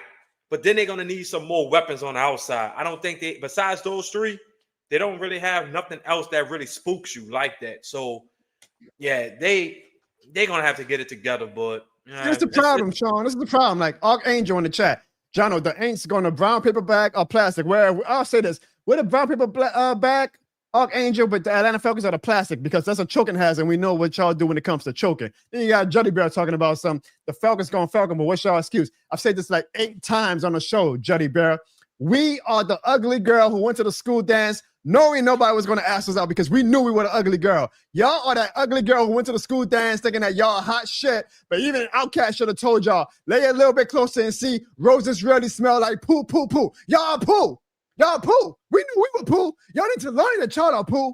F: But then they're going to need some more weapons on the outside. I don't think besides those 3, they don't really have nothing else that really spooks you like that. So, yeah, they're going to have to get it together. But
C: This is the problem, Shawn. This is the problem. Like Archangel in the chat. Jono, the Aints going to brown paper bag or plastic? Where I'll say this. With a brown paper bag, Archangel, but the Atlanta Falcons are the plastic because that's a choking hazard, and we know what y'all do when it comes to choking. Then you got Juddy Bear talking about the Falcons going Falcon, but what's y'all excuse? I've said this like 8 times on the show, Juddy Bear. We are the ugly girl who went to the school dance. knowing nobody was going to ask us out because we knew we were the ugly girl. Y'all are that ugly girl who went to the school dance thinking that y'all hot shit, but even an outcast should have told y'all, lay a little bit closer and see roses really smell like poo, poo, poo. Y'all poo. Y'all poo. We knew we were poo. Y'all need to learn to chart our poo.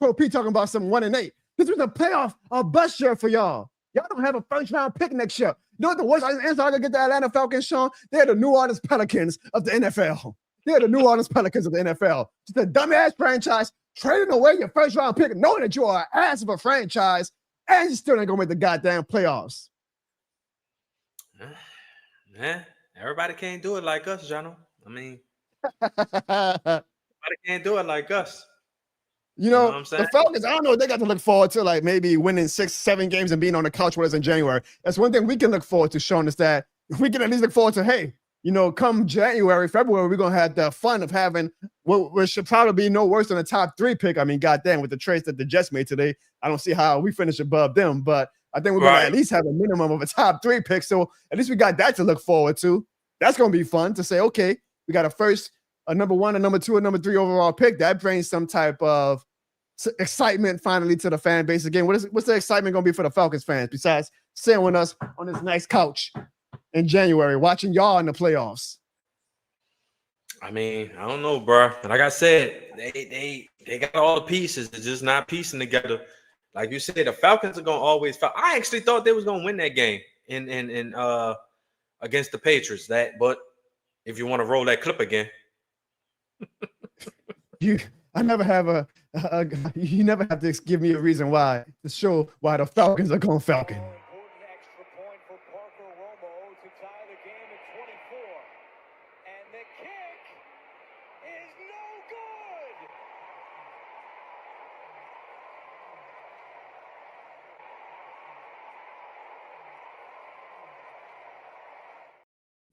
C: Pro P talking about some 1-8. This was a playoff bus year for y'all. Y'all don't have a first-round pick next year. You know what the worst answer I could get the Atlanta Falcons, Shawn? They're the New Orleans Pelicans of the NFL. They're the New Orleans Pelicans of the NFL. Just a dumbass franchise trading away your first-round pick, knowing that you are an ass of a franchise, and you still ain't going to make the goddamn playoffs.
F: Man, everybody can't do it like us, Jono. I mean, everybody can't do it like us.
C: You know
F: what I'm saying?
C: The Falcons, I don't know what they got to look forward to, like maybe winning 6-7 games and being on the couch with us in January. That's one thing we can look forward to, Shawn, is that we can at least look forward to, hey, you know, come January, February, we're going to have the fun of having what should probably be no worse than a top 3 pick. I mean, goddamn, with the trades that the Jets made today, I don't see how we finish above them, but I think we're going to at least have a minimum of a top 3 pick. So at least we got that to look forward to. That's going to be fun to say, okay, we got a number 1, a number 2, a number 3 overall pick. That brings some type of excitement finally to the fan base again. What's the excitement going to be for the Falcons fans besides sitting with us on this nice couch in January watching y'all in the playoffs?
F: I mean, I don't know, bro. Like I said, they got all the pieces. They're just not piecing together. Like you said, the Falcons are going to always foul. I actually thought they was going to win that game in against the Patriots. But if you want to roll that clip again.
C: You never have to give me a reason why to show why the Falcons are going Falcon.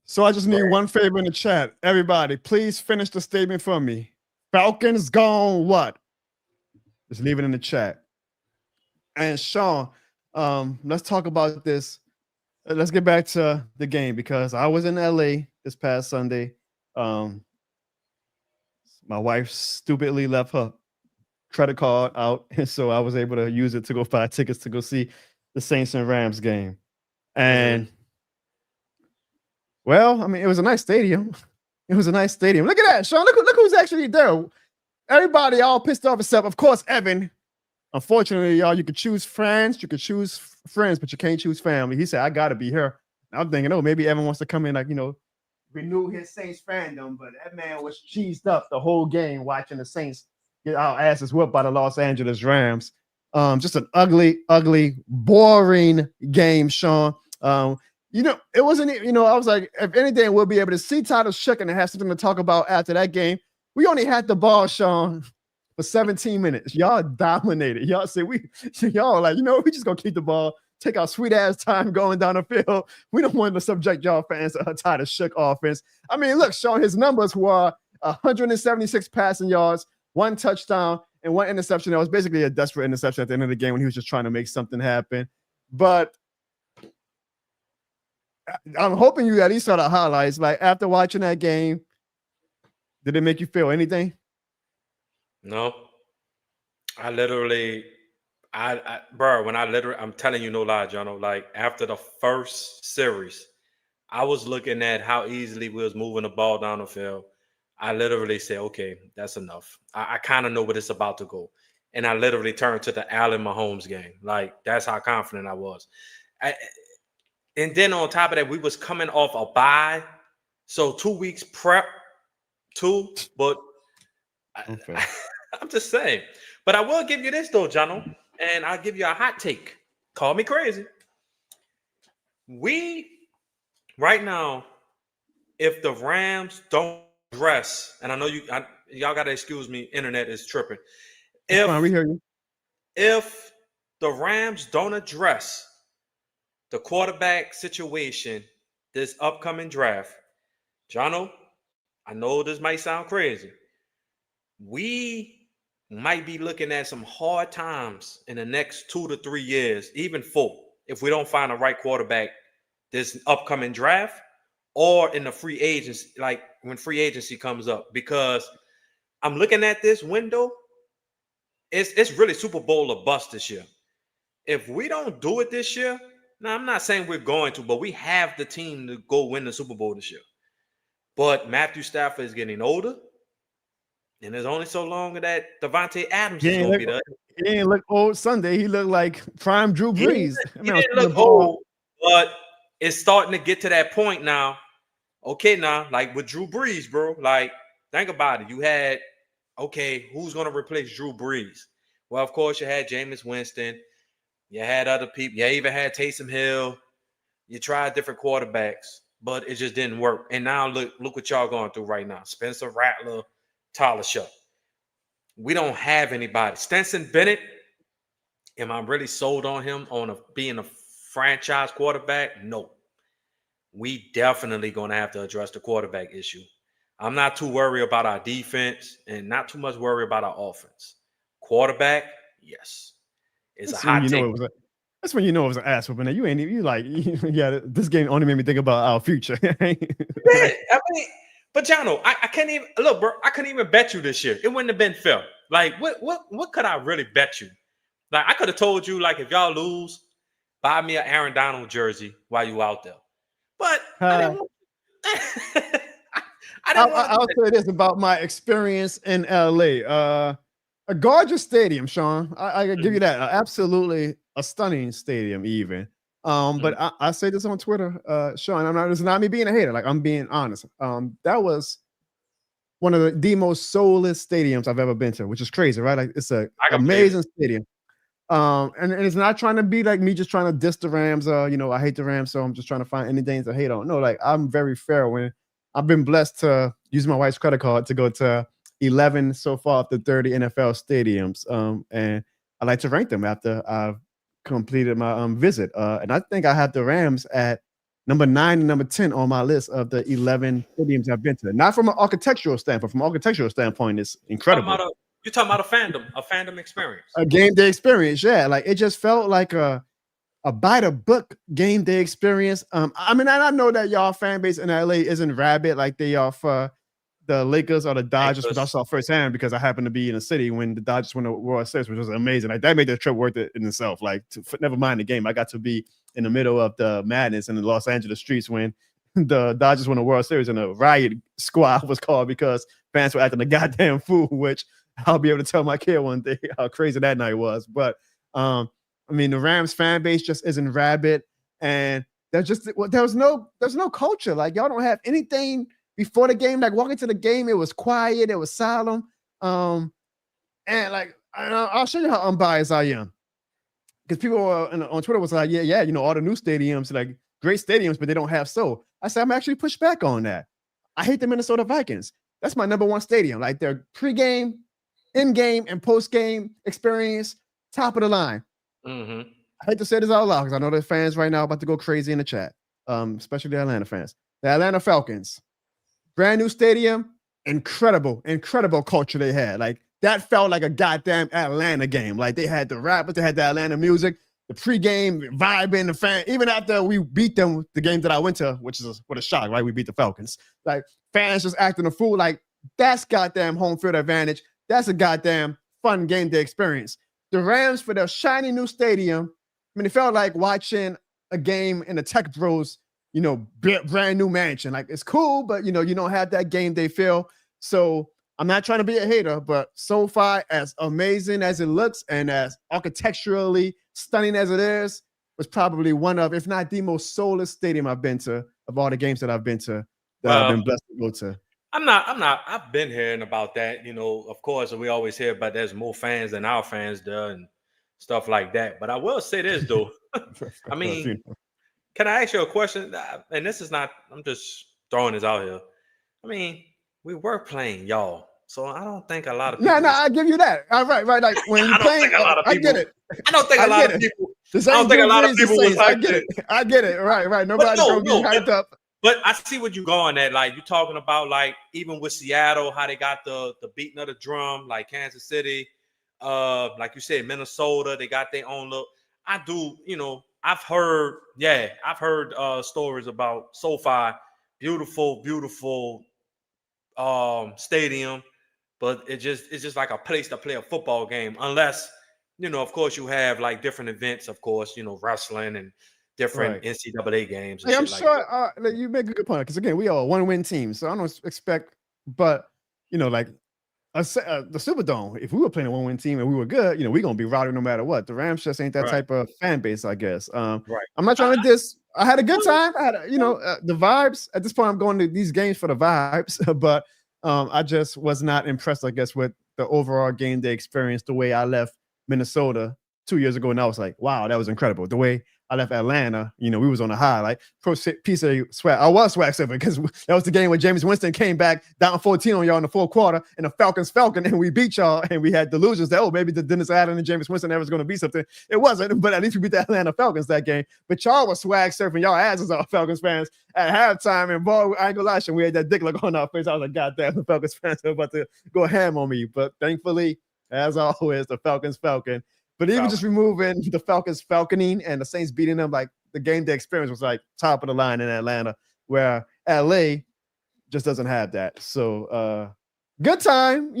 C: So I just need one favor in the chat. Everybody, please finish the statement for me. Falcons gone what? Just leave it in the chat. And Shawn, let's talk about this. Let's get back to the game because I was in LA this past Sunday. My wife stupidly left her credit card out, and so I was able to use it to go buy tickets to go see the Saints and Rams game. And well, I mean, it was a nice stadium. It was a nice stadium. Look at that, Shawn. Look who's actually there. Everybody all pissed off except, of course, Evan. Unfortunately, y'all, you could choose friends, but you can't choose family. He said, I got to be here. I'm thinking, oh, maybe Evan wants to come in, like, you know, renew his Saints fandom, but that man was cheesed up the whole game watching the Saints get our asses whipped by the Los Angeles Rams. Just an ugly, boring game, Shawn. You know, it wasn't, you know, I was like, if anything, we'll be able to see Tyler Shook and have something to talk about after that game. We only had the ball, Shawn, for 17 minutes. Y'all dominated. Y'all said y'all like, you know, we just gonna keep the ball, take our sweet ass time going down the field. We don't want to subject y'all fans to a Tyler Shook offense. I mean, look, Shawn, his numbers were 176 passing yards, 1 touchdown, and 1 interception. That was basically a desperate interception at the end of the game when he was just trying to make something happen. But I'm hoping you at least saw the highlights. Like, after watching that game, did it make you feel anything?
F: No. I'm telling you no lie, Jono. Like, after the first series, I was looking at how easily we was moving the ball down the field. I literally said, okay, that's enough. I kind of know where it's about to go. And I literally turned to the Allen Mahomes game. Like, that's how confident I was. And then on top of that, we was coming off a bye. So 2 weeks prep, but
C: Okay.
F: I'm just saying. But I will give you this, though, Jono, and I'll give you a hot take. Call me crazy. Right now, if the Rams don't dress, and I know y'all got to excuse me, internet is tripping.
C: Fine, we hear you.
F: If the Rams don't address the quarterback situation this upcoming draft, Jono, I know this might sound crazy. We might be looking at some hard times in the next 2 to 3 years, even 4, if we don't find the right quarterback this upcoming draft or in the free agents, like when free agency comes up, because I'm looking at this window. It's really Super Bowl or bust this year. If we don't do it this year, now I'm not saying we're going to, but we have the team to go win the Super Bowl this year. But Matthew Stafford is getting older, and there's only so long that Devontae Adams is going to be there.
C: He didn't look old Sunday. He looked like prime Drew Brees.
F: He didn't look old, but it's starting to get to that point now. Okay, now, like with Drew Brees, bro, like think about it. You had, okay, who's going to replace Drew Brees? Well, of course, you had Jameis Winston. You had other people. You even had Taysom Hill. You tried different quarterbacks, but it just didn't work. And now look what y'all going through right now. Spencer Rattler, Tyler Shuck. We don't have anybody. Stetson Bennett, am I really sold on him being a franchise quarterback? No. We definitely going to have to address the quarterback issue. I'm not too worried about our defense and not too much worried about our offense. Quarterback, yes. It's a hot take.
C: That's when you know it was an ass whooping. You ain't you like, yeah, this game only made me think about our future.
F: Yeah, I mean, but Jono, I can't even look, bro. I couldn't even bet you this year. It wouldn't have been fair. Like, what could I really bet you? Like, I could have told you, like, if y'all lose, buy me an Aaron Donald jersey while you out there. But I didn't want
C: I'll say this about my experience in LA. A gorgeous stadium, Shawn. I can give you that. Absolutely a stunning stadium, even. But I say this on Twitter, Shawn. It's not me being a hater. Like, I'm being honest. That was one of the most soulless stadiums I've ever been to, which is crazy, right? Like, it's an amazing stadium. And it's not trying to be like me just trying to diss the Rams. I hate the Rams, so I'm just trying to find anything to hate on. No, like, I'm very fair. When I've been blessed to use my wife's credit card to go to 11 so far of the 30 NFL stadiums. And I like to rank them after I've completed my visit. And I think I have the Rams at number 9 and number 10 on my list of the 11 stadiums I've been to. Not from an architectural standpoint. From an architectural standpoint, it's incredible.
F: You're talking about a fandom experience.
C: A game day experience, yeah. Like, it just felt like a by the book game day experience. I mean, I know that y'all fan base in LA isn't rabid like they are for the Lakers or the Dodgers, which I saw firsthand because I happened to be in the city when the Dodgers won the World Series, which was amazing. Like, that made the trip worth it in itself. Like, never mind the game. I got to be in the middle of the madness in the Los Angeles streets when the Dodgers won the World Series and a riot squad was called because fans were acting a goddamn fool, which I'll be able to tell my kid one day how crazy that night was. But I mean, the Rams fan base just isn't rabid, and there's no culture. Like, y'all don't have anything before the game. Like, walking to the game, it was quiet, it was solemn. And like, I'll show you how unbiased I am. Because people on Twitter was like, yeah, all the new stadiums, like, great stadiums, but they don't have soul. I said, I'm actually pushed back on that. I hate the Minnesota Vikings. That's my number one stadium. Like, their pregame, in-game, and post-game experience, top of the line. I hate to say this out loud because I know the fans right now about to go crazy in the chat, especially the Atlanta fans. The Atlanta Falcons, brand new stadium, incredible culture they had. Like, that felt like a goddamn Atlanta game. Like, they had the rappers, they had the Atlanta music, the pregame vibing, the fan. Even after we beat them, the game that I went to, which is what a shock, right? We beat the Falcons. Like, fans just acting a fool. Like, that's goddamn home field advantage. That's a goddamn fun game day experience. The Rams, for their shiny new stadium, I mean, it felt like watching a game in the Tech Bros, brand new mansion. Like, it's cool, but, you don't have that game day feel. So I'm not trying to be a hater, but so far, as amazing as it looks and as architecturally stunning as it is, was probably one of, if not the most soulless stadium I've been to of all the games that I've been to, I've been blessed to go to.
F: I've been hearing about that, of course, we always hear about there's more fans than our fans do and stuff like that. But I will say this, though. I mean, can I ask you a question? And this is not, I'm just throwing this out here. I mean, we were playing y'all. So I don't think a lot of people.
C: No, I give you that. All right. Like, when you're playing, I get it.
F: I don't think a lot of people. I don't think a lot of people was like that.
C: I get it. Right. Nobody's going to get hyped up.
F: But I see what you're going at. Like, you're talking about, like, even with Seattle, how they got the beating of the drum, like Kansas City, like you said, Minnesota, they got their own look. I do, I've heard stories about SoFi, beautiful stadium, but it's just like a place to play a football game, unless, of course, you have like different events, of course, wrestling and different NCAA games and
C: Hey, I'm
F: shit like that.
C: sure like, you make a good point because again, we are a one-win team, so I don't expect. But like the Superdome, if we were playing a one-win team and we were good, we're gonna be routed no matter what. The Rams just ain't that
F: Right.
C: type of fan base, I guess.
F: Right.
C: I'm not trying to diss. I had a good time. I had, the vibes. At this point, I'm going to these games for the vibes, but I just was not impressed, I guess, with the overall game day experience. The way I left Minnesota 2 years ago, and I was like, wow, that was incredible. The way I left Atlanta, we was on a high, like piece of swag. I was swag surfing because that was the game where Jameis Winston came back down 14 on y'all in the fourth quarter, and the Falcons, and we beat y'all, and we had delusions that, maybe the Dennis Allen and Jameis Winston ever was going to be something. It wasn't, but at least we beat the Atlanta Falcons that game. But y'all was swag surfing y'all asses off, Falcons fans, at halftime, and boy, I ain't gonna lie, we had that dick look on our face. I was like, God damn, the Falcons fans are about to go ham on me. But thankfully, as always, the Falcons Falcon. But even just removing the Falcons falconing and the Saints beating them, like the game day experience was like top of the line in Atlanta, where LA just doesn't have that. So good time,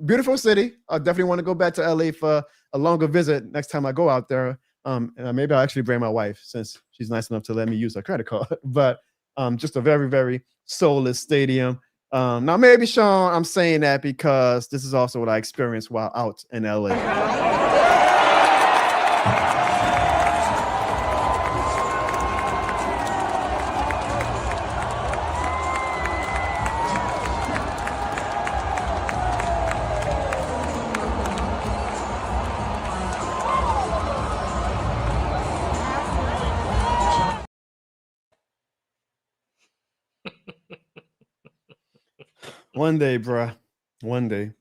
C: beautiful city. I definitely want to go back to LA for a longer visit next time I go out there. And maybe I'll actually bring my wife since she's nice enough to let me use her credit card. But just a very, very soulless stadium. Now maybe, Shawn, I'm saying that because this is also what I experienced while out in LA. One day, bruh. One day.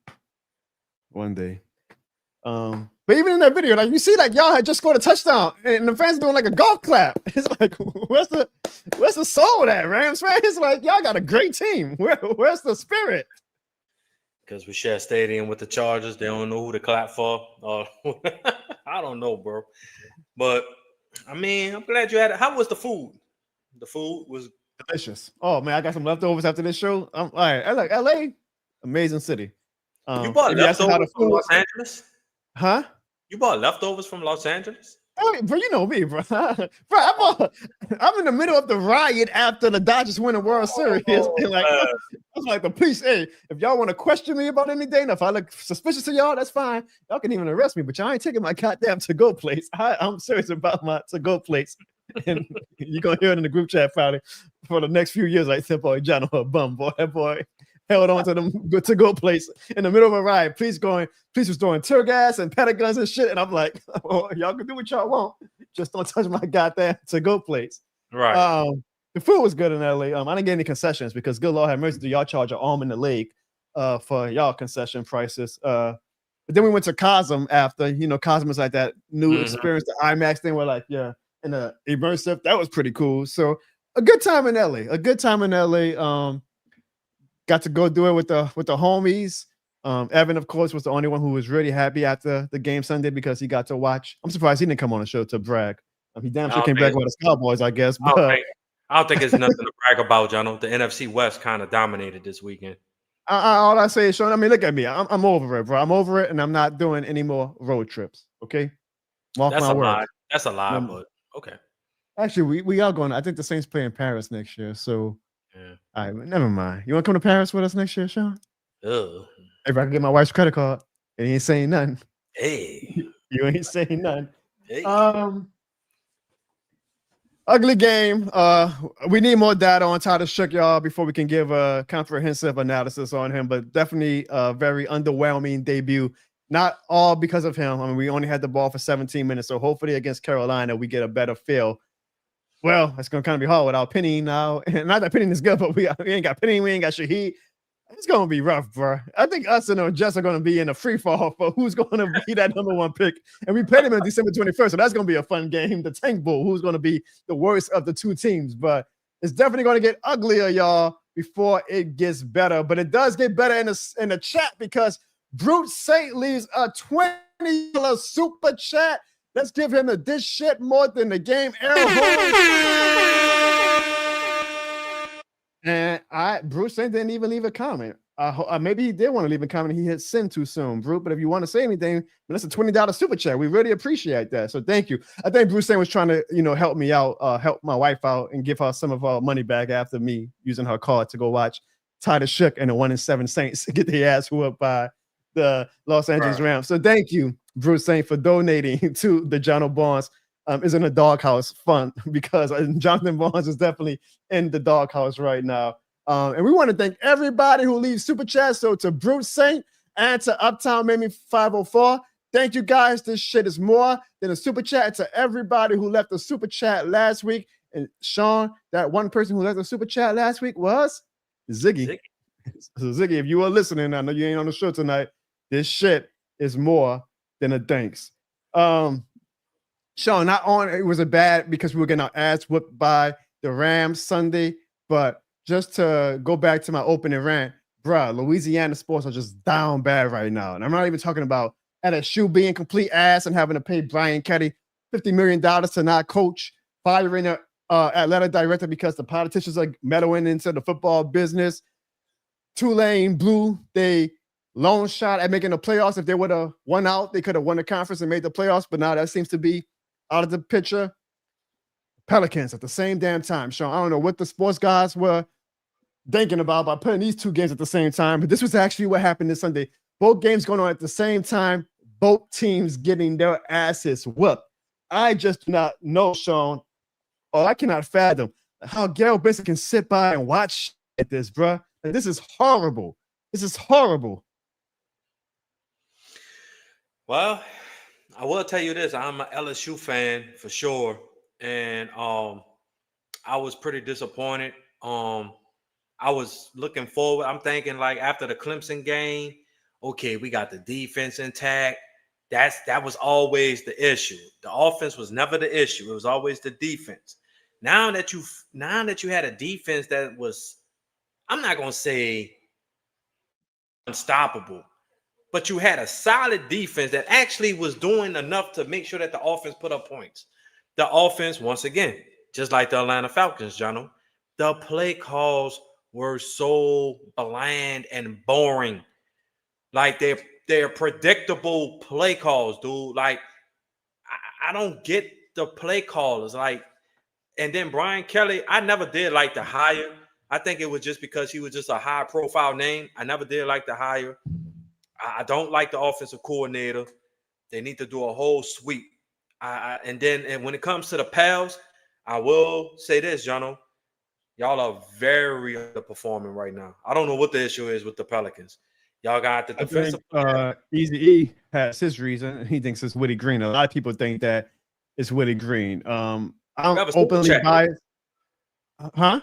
C: But even in that video, like you see, like y'all had just scored a touchdown, and the fans doing like a golf clap. It's like, where's the soul at, Rams fans? It's like y'all got a great team. Where's the spirit?
F: Because we share a stadium with the Chargers, they don't know who to clap for. I don't know, bro. But I mean, I'm glad you had it. How was the food? The food was
C: delicious. Oh man, I got some leftovers after this show. All right, I like LA, amazing city.
F: You bought leftovers from Los Angeles?
C: Huh?
F: You bought leftovers from Los Angeles?
C: Oh, bro, you know me, bro. I'm in the middle of the riot after the Dodgers win the World Series. And like, I was like, the police, hey, if y'all want to question me about anything, if I look suspicious to y'all, that's fine. Y'all can even arrest me, but y'all ain't taking my goddamn to-go place. I'm serious about my to-go place. And you're going to hear it in the group chat probably for the next few years. Like, that boy, John, a bum, boy. That boy held on to them to-go place in the middle of a riot. Police was throwing tear gas and pellet guns and shit. And I'm like, oh, y'all can do what y'all want. Just don't touch my goddamn to-go place.
F: Right.
C: The food was good in LA. I didn't get any concessions because good Lord have mercy, do y'all charge an arm and a leg for y'all concession prices. But then we went to Cosm after, Cosm is like that new experience, the IMAX thing where like, yeah, in the immersive. That was pretty cool. So a good time in LA. Got to go do it with the homies. Evan, of course, was the only one who was really happy after the game Sunday because he got to watch. I'm surprised he didn't come on the show to brag. He damn sure came back with his Cowboys, I guess. But
F: I don't think it's nothing to brag about, John. The NFC West kind of dominated this weekend.
C: All I say is, Shawn, I mean, look at me. I'm over it, bro. I'm over it, and I'm not doing any more road trips. Okay?
F: That's my word. That's a lie, but okay.
C: Actually, we are going. I think the Saints play in Paris next year. So, all right, never mind. You want to come to Paris with us next year, Shawn? If I can get my wife's credit card, and he ain't saying nothing.
F: Hey,
C: you ain't saying nothing.
F: Hey.
C: Ugly game. We need more data on Tyler Shook, y'all, before we can give a comprehensive analysis on him. But definitely a very underwhelming debut. Not all because of him. I mean, we only had the ball for 17 minutes, so hopefully against Carolina we get a better feel. Well, it's gonna kind of be hard without Penny now. Not that Penny is good, but we ain't got Penny, we ain't got Shaheed. It's gonna be rough, bro. I think us and the Jets are gonna be in a free fall for who's gonna be that number one pick. And we played him on December 21st, so that's gonna be a fun game. The Tank Bowl, who's gonna be the worst of the two teams, but it's definitely gonna get uglier, y'all, before it gets better. But it does get better in the chat because Brute Saint leaves a $20 super chat. Let's give him this shit more than the game air horn. And Bruce Saint didn't even leave a comment. maybe he did want to leave a comment. He hit send too soon, Bruce. But if you want to say anything, that's a $20 super chat. We really appreciate that. So thank you. I think Bruce Saint was trying to, help me out, help my wife out, and give her some of her money back after me using her card to go watch Titus Shook and the 1-7 Saints get their ass whooped by the Los Angeles Rams. So thank you, Bruce Saint, for donating to the Jonathan Barnes is in the doghouse fund, because Jonathan Barnes is definitely in the doghouse right now. And we want to thank everybody who leaves super chats. So to Bruce Saint and to Uptown Mamie 504, thank you guys. This shit is more than a super chat. And to everybody who left a super chat last week. And Shawn, that one person who left a super chat last week was Ziggy. So Ziggy, if you are listening, I know you ain't on the show tonight. This shit is more than a thanks. Shawn, not on, it was a bad because we were getting our ass whooped by the Rams Sunday, but just to go back to my opening rant, bruh, Louisiana sports are just down bad right now. And I'm not even talking about LSU being complete ass and having to pay Brian Kelly $50 million to not coach, firing an athletic director because the politicians are meddling into the football business. Tulane blew they long shot at making the playoffs. If they would have won out, they could have won the conference and made the playoffs, but now that seems to be out of the picture. Pelicans at the same damn time. Shawn, I don't know what the sports guys were thinking about by putting these two games at the same time, but this was actually what happened this Sunday. Both games going on at the same time, both teams getting their asses whooped. I just do not know, Shawn, or I cannot fathom how Gail Benson can sit by and watch at this, bruh. Like, this is horrible. This is horrible.
F: Well, I will tell you this. I'm an LSU fan for sure. And I was pretty disappointed. I was looking forward. I'm thinking, like, after the Clemson game, okay, we got the defense intact. That was always the issue. The offense was never the issue. It was always the defense. Now that you had a defense that was, I'm not gonna say unstoppable, but you had a solid defense that actually was doing enough to make sure that the offense put up points. The offense, once again, just like the Atlanta Falcons, Jono, the play calls were so bland and boring. Like, they're predictable play calls, dude. Like, I don't get the play callers. Like, and then Brian Kelly, I never did like the hire. I think it was just because he was just a high-profile name. I never did like the hire. I don't like the offensive coordinator. They need to do a whole sweep. And when it comes to the Pals, I will say this, Jono. Y'all are very underperforming right now. I don't know what the issue is with the Pelicans. Y'all got the defensive.
C: Easy-E has his reason. He thinks it's Woody Green. A lot of people think that it's Woody Green. I'm openly biased. Huh?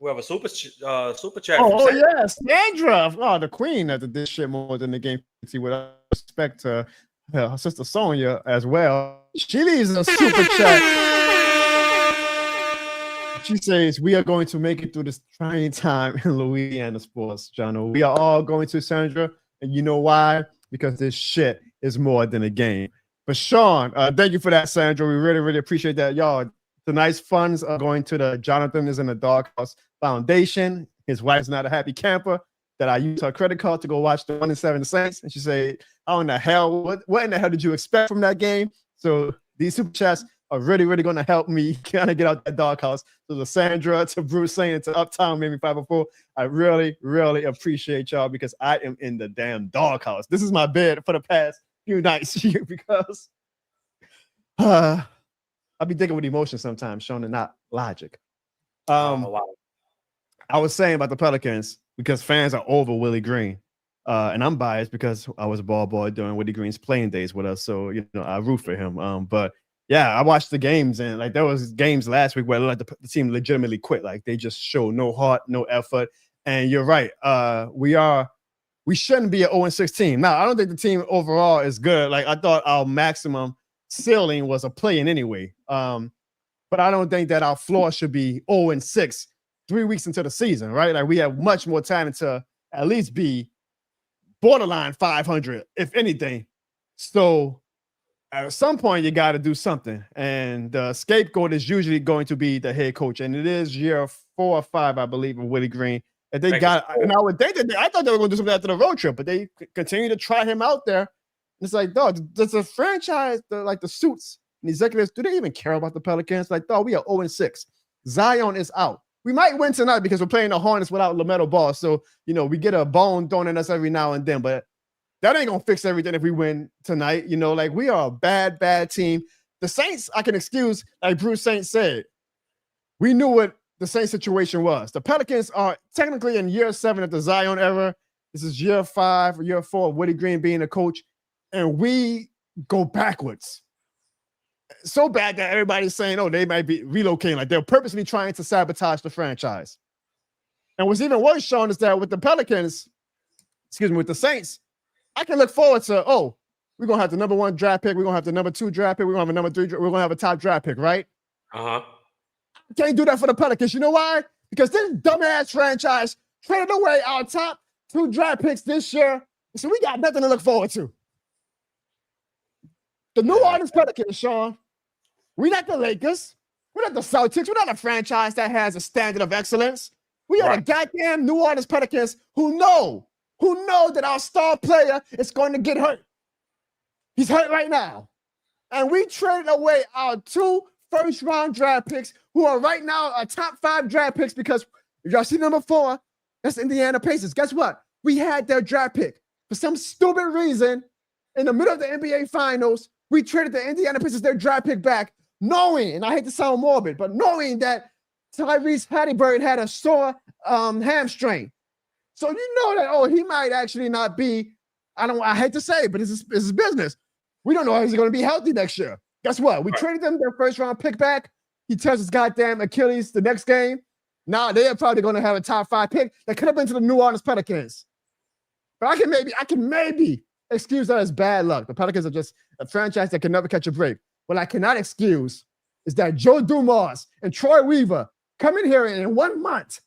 F: We have a super chat.
C: Oh yeah, Sandra. Oh, the queen that did this shit more than the game. See, with respect to her sister Sonia as well. She leaves a super chat. She says, we are going to make it through this trying time in Louisiana sports, Jono. We are all going to, Sandra. And you know why? Because this shit is more than a game. But Shawn, thank you for that, Sandra. We really, really appreciate that. Y'all, tonight's funds are going to the Jonathan is in the Doghouse Foundation. His wife's not a happy camper. That I used her credit card to go watch the 1-7 Saints. And she said, how in the hell, what in the hell did you expect from that game? So these super chats are really, really going to help me kind of get out that doghouse. So to Sandra, to Bruce Saint, to Uptown Mamie 504, I really, really appreciate y'all because I am in the damn doghouse. This is my bed for the past few nights here because I'll be thinking with emotion sometimes, Shawn, and not logic. I was saying about the Pelicans because fans are over Willie Green. And I'm biased because I was a ball boy during Willie Green's playing days with us. So, I root for him. But yeah, I watched the games and like there was games last week where like the team legitimately quit. Like they just show no heart, no effort. And you're right. We shouldn't be an 0-16. Now, I don't think the team overall is good. Like I thought our maximum ceiling was a play-in anyway. But I don't think that our floor should be 0-6 3 weeks into the season, right? Like we have much more time to at least be borderline 500, if anything. So at some point, you got to do something. And the scapegoat is usually going to be the head coach. And it is year 4 or 5, I believe, of Willie Green And they and I would think that I thought they were going to do something after the road trip, but they continue to try him out there. And it's like, dog, does the franchise, like the suits and the executives, do they even care about the Pelicans? Like, dog, we are 0-6. Zion is out. We might win tonight because we're playing the Hornets without LaMelo Ball. So, we get a bone thrown in us every now and then, but that ain't going to fix everything if we win tonight. Like we are a bad, bad team. The Saints, I can excuse, like Bruce Saint said, we knew what the Saints situation was. The Pelicans are technically in year 7 of the Zion era. This is year 5 or year 4 of Woody Green being a coach, and we go backwards. So bad that everybody's saying, oh, they might be relocating. Like they're purposely trying to sabotage the franchise. And what's even worse, Shawn, is that with the Pelicans, with the Saints, I can look forward to, we're going to have the number 1 draft pick. We're going to have the number 2 draft pick. We're going to have a number 3. We're going to have a top draft pick, right?
F: Uh-huh.
C: Can't do that for the Pelicans. You know why? Because this dumbass franchise traded away our top 2 draft picks this year. So we got nothing to look forward to. The New Orleans Pelicans, Shawn. We're not the Lakers. We're not the Celtics. We're not a franchise that has a standard of excellence. We are the goddamn New Orleans Pelicans who know that our star player is going to get hurt. He's hurt right now. And we traded away our 2 first-round draft picks who are right now our top 5 draft picks because if y'all see number 4, that's Indiana Pacers. Guess what? We had their draft pick. For some stupid reason, in the middle of the NBA Finals, we traded the Indiana Pacers their draft pick back, knowing, and I hate to sound morbid, but knowing that Tyrese Halliburton had a sore hamstring. So you know that, he might actually not be, I hate to say it, but it's his business. We don't know if he's going to be healthy next year. Guess what? We traded them their first-round pick back. He tears his goddamn Achilles the next game. Now they're probably going to have a top 5 pick that could have been to the New Orleans Pelicans. But I can maybe excuse that as bad luck. The Pelicans are just a franchise that can never catch a break. What I cannot excuse is that Joe Dumars and Troy Weaver come in here in 1 month,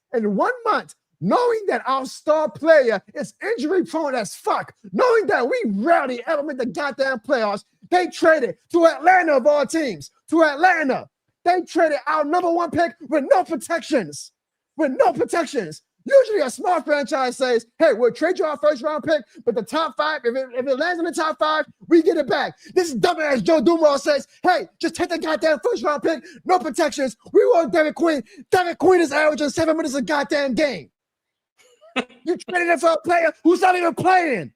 C: knowing that our star player is injury prone as fuck, knowing that we rarely ever make the goddamn playoffs, they traded to Atlanta of all teams, They traded our number 1 pick with no protections. Usually a small franchise says, hey, we'll trade you our first-round pick, but the top 5, if it lands in the top 5, we get it back. This dumbass Joe Dumars says, hey, just take the goddamn first-round pick, no protections. We want Derek Queen. Derek Queen is averaging 7 minutes a goddamn game. You traded it for a player who's not even playing.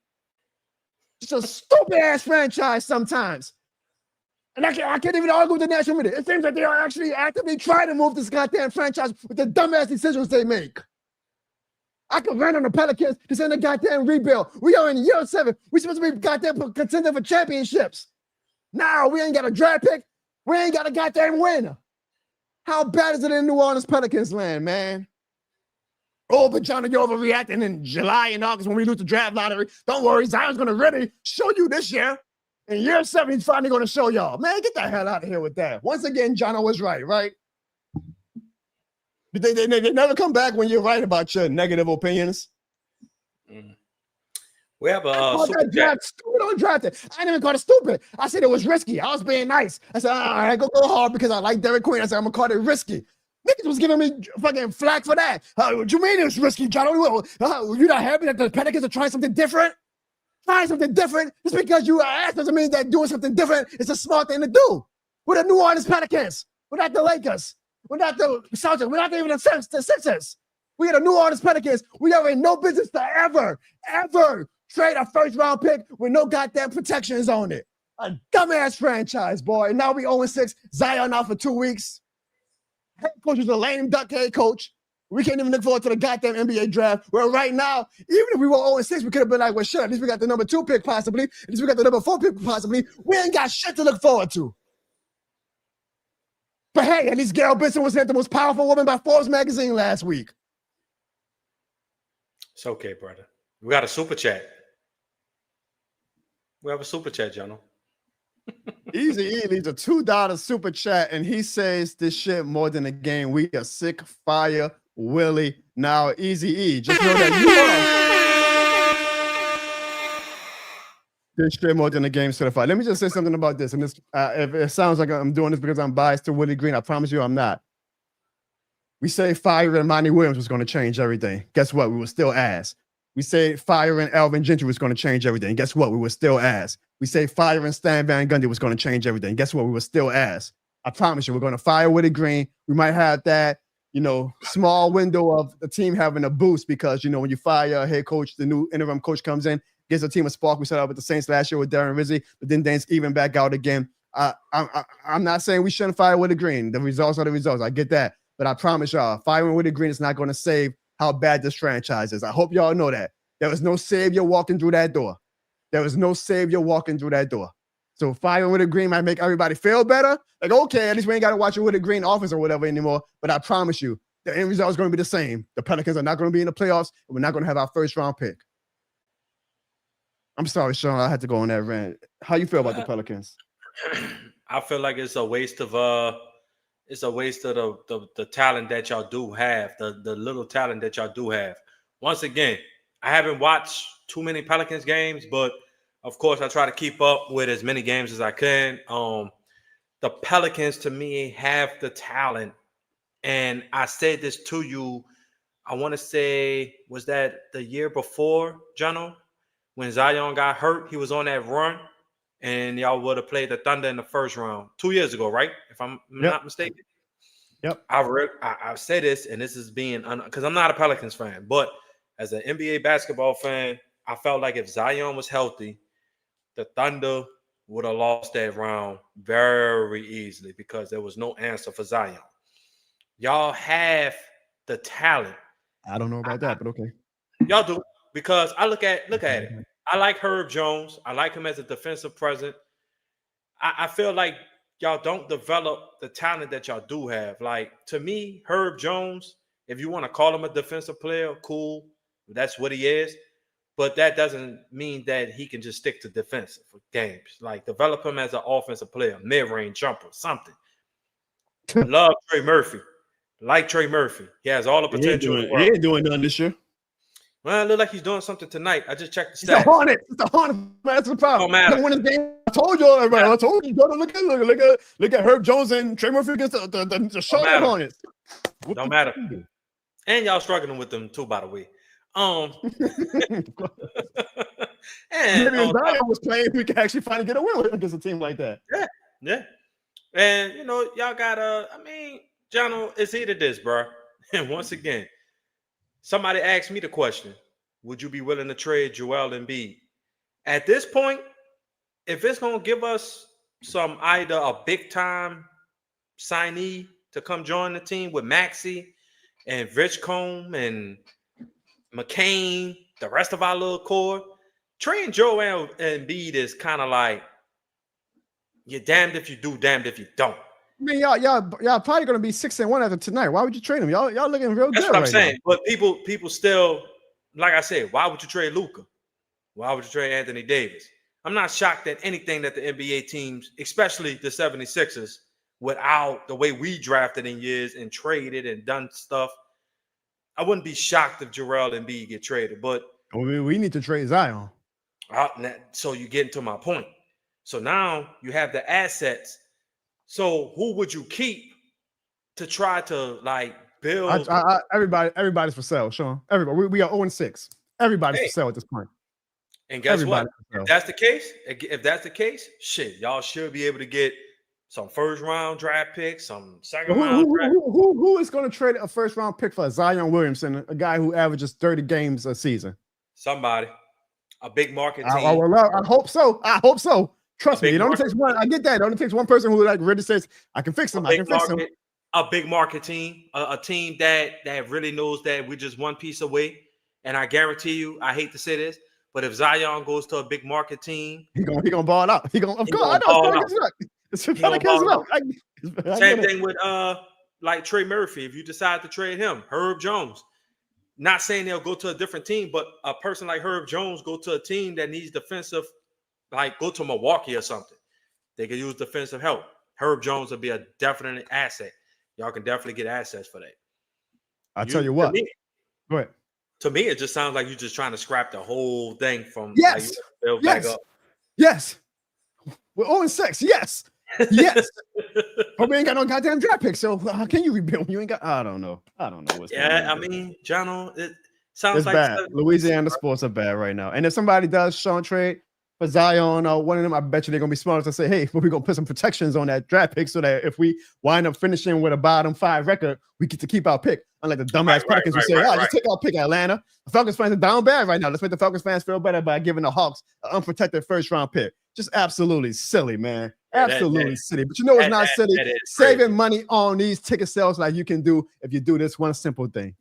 C: It's a stupid-ass franchise sometimes. And I can't even argue with the national media. It seems like they are actually actively trying to move this goddamn franchise with the dumbass decisions they make. I could run on the Pelicans. This ain't a goddamn rebuild. We are in year 7. We're supposed to be goddamn contender for championships. Now we ain't got a draft pick. We ain't got a goddamn winner. How bad is it in New Orleans Pelicans land, man? Oh, but Johnny, you're overreacting in July and August when we lose the draft lottery. Don't worry, Zion's going to really show you this year. In year 7, he's finally going to show y'all. Man, get the hell out of here with that. Once again, Jono was right? They never come back when you're right about your negative opinions.
F: We have a
C: super draft stupid on drafted. I didn't even call it stupid. I said it was risky. I was being nice. I said, I go hard because I like Derek Queen. I said, I'm going to call it risky. Niggas was giving me fucking flack for that. What you mean it was risky, John? You're not happy that the Pelicans are trying something different? Trying something different? Just because you are asked doesn't mean that doing something different is a smart thing to do. We're the New Orleans Pelicans. We're not the Lakers. We're not the Celtics. We're not even the Sixers. We are the New Orleans Pelicans. We are in no business to ever trade a first-round pick with no goddamn protections on it. A dumbass franchise, boy. And now we 0-6. Zion out for 2 weeks. Head coach was a lame duck head coach. We can't even look forward to the goddamn NBA draft. Where right now, even if we were 0-6, we could have been like, well, shit, at least we got the number 2 pick possibly. At least we got the number 4 pick possibly. We ain't got shit to look forward to. But hey, at least Gail Benson was named the most powerful woman by Forbes magazine last week.
F: It's okay, brother. We got a super chat. We have a super chat, Jono.
C: Easy E leaves a $2 super chat, and he says this shit more than a game. We are sick, fire, Willie. Now, Easy E, just know that you are this shit more than a game certified. Let me just say something about this, and this if it sounds like I'm doing this because I'm biased to Willie Green, I promise you I'm not. We say firing Monty Williams was going to change everything. Guess what? We were still ass. We say firing Alvin Gentry was going to change everything. Guess what? We were still ass. We say firing Stan Van Gundy was going to change everything. Guess what? We were still ass. I promise you, we're going to fire Woody Green. We might have that, small window of the team having a boost because, when you fire a head coach, the new interim coach comes in, gives the team a spark. We set up with the Saints last year with Darren Rizzi, but then Dan's even back out again. I'm not saying we shouldn't fire Woody Green. The results are the results. I get that. But I promise y'all, firing Woody Green is not going to save how bad this franchise is. I hope y'all know that. There was no savior walking through that door. There was no savior walking through that door. So firing Woody Green might make everybody feel better. Like, okay, at least we ain't got to watch a Woody Green offense or whatever anymore. But I promise you, the end result is going to be the same. The Pelicans are not going to be in the playoffs, and we're not going to have our first-round pick. I'm sorry, Shawn. I had to go on that rant. How you feel about the Pelicans?
F: I feel like it's a waste of the talent that y'all do have, the little talent that y'all do have. Once again, I haven't watched too many Pelicans games, but of course I try to keep up with as many games as I can. The Pelicans to me have the talent, and I said this to you. I want to say, was that the year before, Jono, when Zion got hurt? He was on that run, and y'all would have played the Thunder in the first round 2 years ago, right? If I'm not mistaken.
C: Yep.
F: I say this, and this is being because I'm not a Pelicans fan, but as an NBA basketball fan, I felt like if Zion was healthy, the Thunder would have lost that round very easily because there was no answer for Zion. Y'all have the talent.
C: I don't know about that, but okay.
F: Y'all do, because I look at it. I like Herb Jones. I like him as a defensive presence. I feel like y'all don't develop the talent that y'all do have. Like, to me, Herb Jones, if you want to call him a defensive player, cool. That's what he is. But that doesn't mean that he can just stick to defensive games. Like, develop him as an offensive player, mid-range jumper, something. Love Trey Murphy. Like Trey Murphy. He has all the potential.
C: He ain't doing nothing this year.
F: Well, it looked like he's doing something tonight. I just checked the
C: It's
F: stats.
C: the Hornets. Man, that's the problem.
F: Don't matter.
C: Win this game. I told you, everybody. I told you. Look at Herb Jones and Trey Murphy against the Charlotte Hornets.
F: Don't matter. And y'all struggling with them too, by the way. And
C: maybe if Zion was playing, we could actually finally get a win against a team like that.
F: Yeah. And y'all got Jono, it's either this, bro. And once again, somebody asked me the question: would you be willing to trade Joel Embiid? At this point, if it's gonna give us either a big time signee to come join the team with Maxey and Richcombe and McCain, the rest of our little core, trading Joel Embiid is kind of like you're damned if you do, damned if you don't.
C: I mean, y'all probably gonna be 6-1 after tonight. Why would you trade him? Y'all looking real
F: That's
C: good.
F: That's what I'm
C: right
F: saying.
C: now.
F: But people still, like I said, why would you trade Luka? Why would you trade Anthony Davis? I'm not shocked at anything that the NBA teams, especially the 76ers, without the way we drafted in years and traded and done stuff, I wouldn't be shocked if Joel Embiid get traded. But
C: we need to trade Zion.
F: So you get into my point. So now you have the assets. So who would you keep to try to build?
C: Everybody's for sale, Shawn. Everybody. We are 0-6. Everybody's for sale at this point.
F: And guess what? If that's the case, shit, y'all should be able to get some first round draft picks, some second round draft.
C: Who is going to trade a first round pick for Zion Williamson, a guy who averages 30 games a season?
F: Somebody, a big market team.
C: I hope so. Trust me, it only takes one. I get that. It only takes one person who really says, I can fix him. I can fix him.
F: A big market team, a team that really knows that we're just one piece away. And I guarantee you, I hate to say this, but if Zion goes to a big market team,
C: he gonna ball out. Of course, I know.
F: Same thing with Trey Murphy. If you decide to trade him, Herb Jones. Not saying they'll go to a different team, but a person like Herb Jones go to a team that needs defensive, go to Milwaukee or something. They can use defensive help. Herb Jones will be a definite asset. Y'all can definitely get assets for that.
C: I'll tell you what. Go ahead.
F: To me, it just sounds like you're just trying to scrap the whole thing from
C: Yes.
F: Back up.
C: Yes. We're 0-6. Yes. Yes. But we ain't got no goddamn draft pick. So how can you rebuild when you ain't got? I don't know. What's going on.
F: Yeah, I mean, Jono, it sounds
C: It's
F: like
C: bad. Louisiana sports are bad right now. And if somebody does Shawn trade for Zion or one of them, I bet you they're gonna be smart to say, hey, we're gonna put some protections on that draft pick so that if we wind up finishing with a bottom 5 record, we get to keep our pick. Unlike the dumbass Pelicans who say, just take our pick, Atlanta. The Falcons fans are down bad right now. Let's make the Falcons fans feel better by giving the Hawks an unprotected first round pick. Just absolutely silly, man. Absolutely silly. But you know it's not silly. Saving money on these ticket sales like you can do if you do this one simple thing.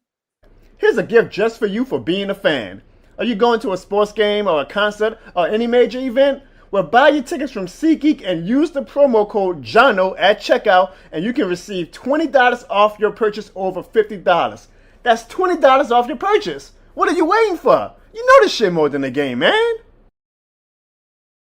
G: Here's a gift just for you for being a fan. Are you going to a sports game or a concert or any major event? Well, buy your tickets from SeatGeek and use the promo code JONO at checkout and you can receive $20 off your purchase over $50. That's $20 off your purchase. What are you waiting for? You know this shit more than a game, man.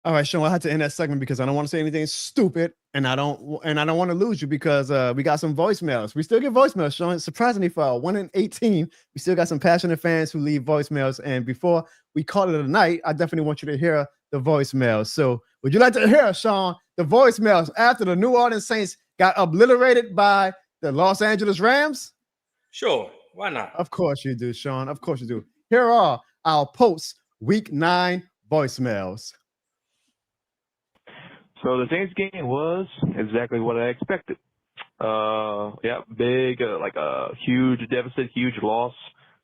C: All right, Shawn, I had to end that segment because I don't want to say anything stupid, and I don't want to lose you because we got some voicemails. We still get voicemails, Shawn. Surprisingly, for our 1 in 18, we still got some passionate fans who leave voicemails. And before we call it a night, I definitely want you to hear the voicemails. So, would you like to hear, Shawn, the voicemails after the New Orleans Saints got obliterated by the Los Angeles Rams?
F: Sure, why not?
C: Of course you do, Shawn. Of course you do. Here are our post-Week 9 voicemails.
H: So the Saints game was exactly what I expected. Big, like a huge deficit, huge loss.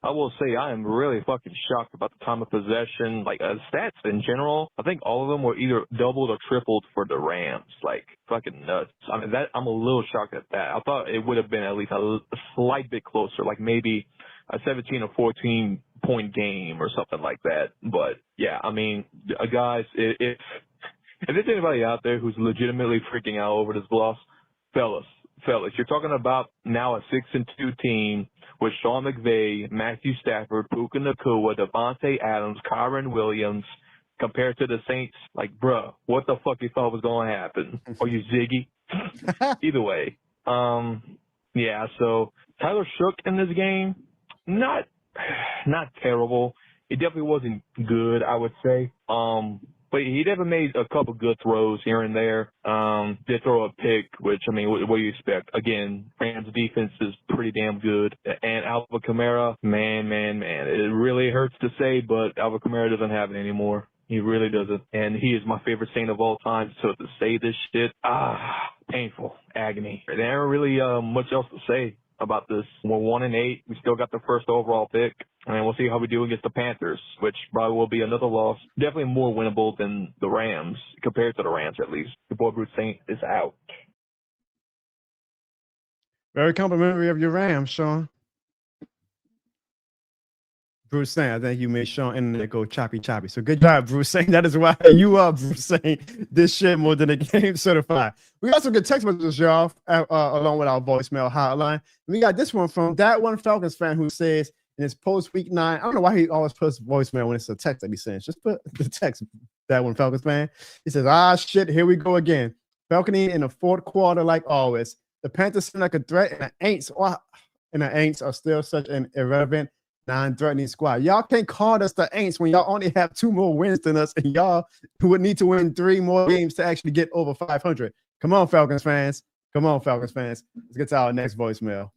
H: I will say I am really fucking shocked about the time of possession, like stats in general. I think all of them were either doubled or tripled for the Rams, like fucking nuts. I mean, I'm a little shocked at that. I thought it would have been at least a slight bit closer, like maybe a 17 or 14 point game or something like that. But yeah, I mean, guys, if there's anybody out there who's legitimately freaking out over this loss, fellas, you're talking about now a 6-2 team with Sean McVay, Matthew Stafford, Puka Nacua, Devontae Adams, Kyron Williams, compared to the Saints. Like, bruh, what the fuck you thought was going to happen? Are you Ziggy? Either way. So Tyler Shook in this game, not terrible. It definitely wasn't good, I would say. But he definitely made a couple good throws here and there. Did throw a pick, which, I mean, what do you expect? Again, Rams defense is pretty damn good. And Alvin Kamara, man. It really hurts to say, but Alvin Kamara doesn't have it anymore. He really doesn't. And he is my favorite Saint of all time. So to say this shit, painful, agony. There ain't really much else to say about this. We're 1-8. We still got the first overall pick. And we'll see how we do against the Panthers, which probably will be another loss. Definitely more winnable than the Rams, compared to the Rams at least. The boy Bruce Saint is out.
C: Very complimentary of your Rams, Shawn. Bruce Saint, I think you made Shawn and it go choppy. So good job, Bruce Saint. That is why you are Bruce Saint. This shit more than a game certified. We got some good text messages, y'all, along with our voicemail hotline. We got this one from that one Falcons fan who says, in his post-Week 9, I don't know why he always puts voicemail when it's a text that he sends. Just put the text, that one Falcons fan. He says, shit, here we go again. Falcony in the fourth quarter like always. The Panthers seem like a threat, and the Aints are still such an irrelevant, non-threatening squad. Y'all can't call us the Aints when y'all only have 2 more wins than us, and y'all would need to win 3 more games to actually get over 500. Come on, Falcons fans. Let's get to our next voicemail.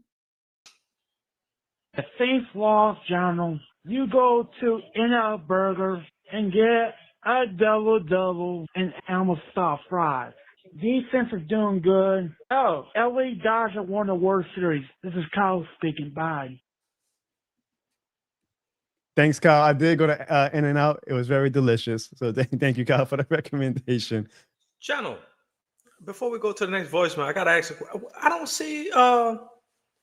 I: The Saints lost, Jono. You go to In-N-Out Burger and get a double and almost soft fries. Defense is doing good. Oh, LA Dodgers won the World Series. This is Kyle speaking. Bye.
C: Thanks, Kyle. I did go to In-N-Out. It was very delicious. So thank you, Kyle, for the recommendation.
F: Jono, before we go to the next voicemail, I gotta ask. I don't see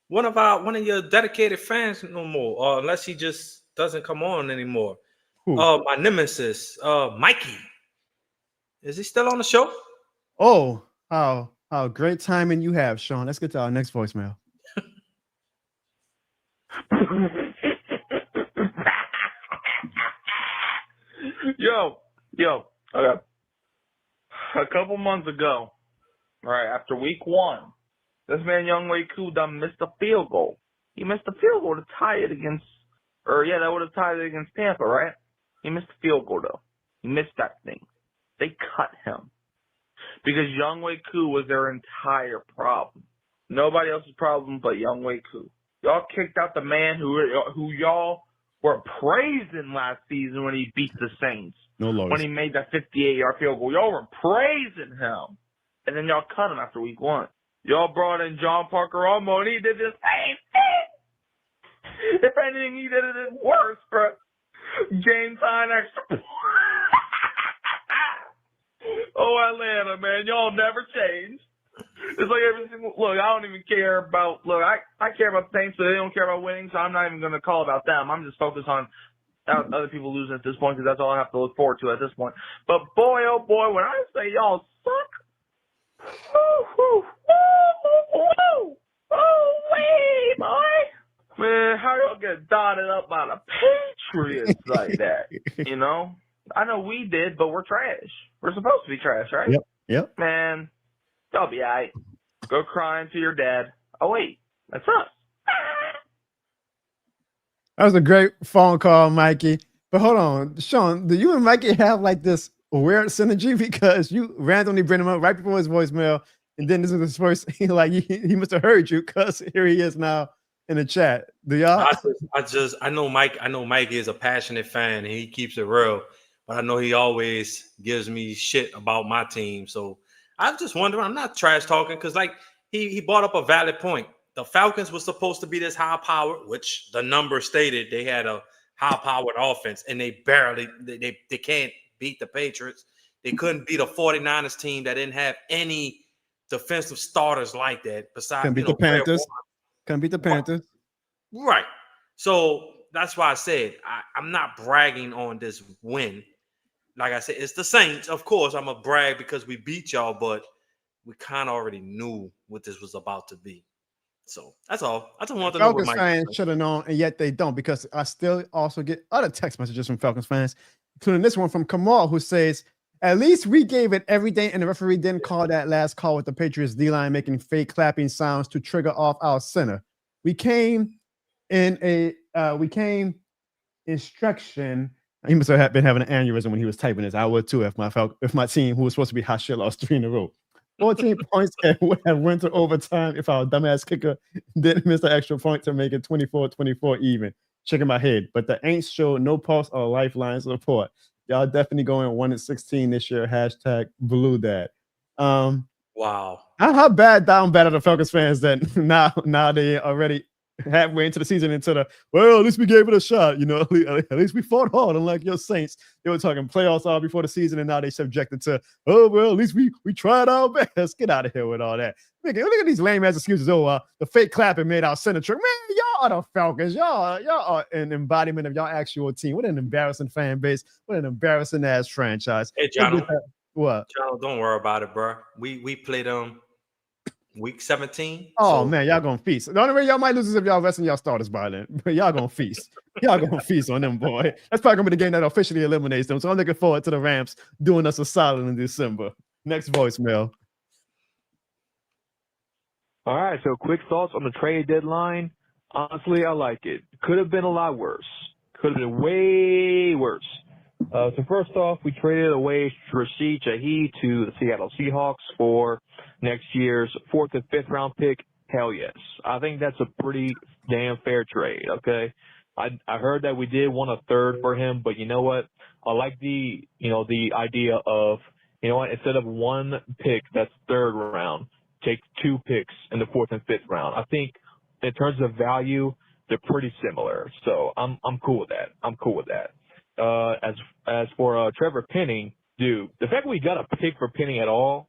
F: one of your dedicated fans no more, unless he just doesn't come on anymore. My nemesis, Mikey. Is he still on the show?
C: Oh, how great timing you have, Shawn. Let's get to our next voicemail.
J: Yo, okay. A couple months ago, right after week 1, this man Younghoe Koo done missed a field goal. He missed a field goal to tie it against, that would have tied it against Tampa, right? He missed the field goal though. He missed that thing. They cut him. because Younghoe Koo was their entire problem. Nobody else's problem but Younghoe Koo. Y'all kicked out the man who y'all were praising last season when he beat the Saints.
C: No lawyers.
J: When he made that 58-yard field goal. Y'all were praising him. And then y'all cut him after week 1. Y'all brought in John Parker Olmo, and he did the same thing. If anything, he did it worse, bro. Game time extra. Oh, Atlanta, man. Y'all never change. It's like every single look. I don't even care about I care about the Saints, so they don't care about winning. So I'm not even going to call about them. I'm just focused on other people losing at this point because that's all I have to look forward to at this point. But boy, oh boy, when I say y'all suck, wee, boy, man, how y'all get dotted up by the Patriots like that? You know, I know we did, but we're trash. We're supposed to be trash, right?
C: Yep.
J: Man. Y'all be alright. Go crying to your dad. Oh, wait. That's us.
C: That was a great phone call, Mikey. But hold on, Shawn, do you and Mikey have like this weird synergy? Because you randomly bring him up right before his voicemail, and then this is his first, he must have heard you because here he is now in the chat. Do y'all?
F: I know Mikey is a passionate fan and he keeps it real, but I know he always gives me shit about my team. So I'm just wondering, I'm not trash talking because like he brought up a valid point. The Falcons were supposed to be this high powered, which the number stated they had a high powered offense, and they barely they can't beat the Patriots. They couldn't beat a 49ers team that didn't have any defensive starters like that. Besides,
C: Couldn't beat the Panthers. Couldn't beat the Panthers.
F: Right. So that's why I said I'm not bragging on this win. Like I said, it's the Saints. Of course, I'm a brag because we beat y'all, but we kind of already knew what this was about to be. So that's all. I just wanted to know what
C: Falcons fans should have known, and yet they don't, because I still also get other text messages from Falcons fans, including this one from Kamal, who says, at least we gave it everything, and the referee didn't call that last call with the Patriots D-line making fake clapping sounds to trigger off our center. We came instruction. He must have been having an aneurysm when he was typing this. I would too if my team, who was supposed to be hot shit, lost 3 in a row. 14 points and would have went to overtime if our dumbass kicker didn't miss the extra point to make it 24-24 even. Shaking my head. But the ain't showed no pulse or lifeline support. Y'all definitely going 1-16 this year. Hashtag blue dad.
F: Wow.
C: How bad down bad are the Falcons fans that now they already halfway into the season at least we gave it a shot, you know, at least we fought hard, unlike your Saints. They were talking playoffs all before the season, and now they subjected to, at least we tried our best. Get out of here with all that. Look at these lame ass excuses. The fake clapping made our center trick. Man, y'all are the Falcons. Y'all are an embodiment of y'all actual team. What an embarrassing fan base. What an embarrassing ass franchise.
F: Hey, John.
C: What?
F: John, don't worry about it, bro. We played them week 17.
C: Oh, man, y'all gonna feast. The only way y'all might lose is if y'all resting y'all starters by then. But y'all gonna feast. Y'all gonna feast on them, boy. That's probably gonna be the game that officially eliminates them. So I'm looking forward to the Rams doing us a solid in December. Next voicemail.
H: All right, so quick thoughts on the trade deadline. Honestly, I like it. Could have been a lot worse. Could have been way worse. So first off, we traded away Rashid, Shaheed to the Seattle Seahawks for next year's 4th and 5th round pick. Hell yes. I think that's a pretty damn fair trade, okay? I heard that we did want a 3rd for him, but you know what? I like the idea of, instead of 1 pick that's 3rd round, take 2 picks in the 4th and 5th round. I think in terms of value, they're pretty similar. So I'm cool with that. As for Trevor Penning, dude, the fact we got a pick for Penning at all,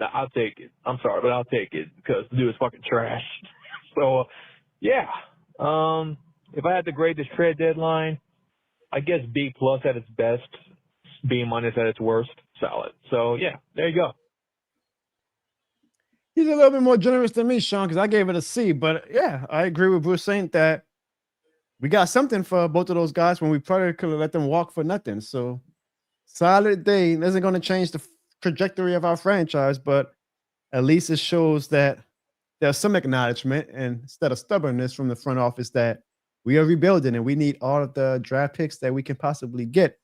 H: I'll take it. I'm sorry, but I'll take it because the dude is fucking trash. So, yeah. If I had to grade this trade deadline, I guess B+ at its best, B- at its worst, solid. So, yeah, there you go.
C: He's a little bit more generous than me, Shawn, because I gave it a C. But, yeah, I agree with Bruce saying that we got something for both of those guys when we probably could have let them walk for nothing. So, solid day. Isn't going to change the trajectory of our franchise, but at least it shows that there's some acknowledgement, and instead of stubbornness from the front office, that we are rebuilding and we need all of the draft picks that we can possibly get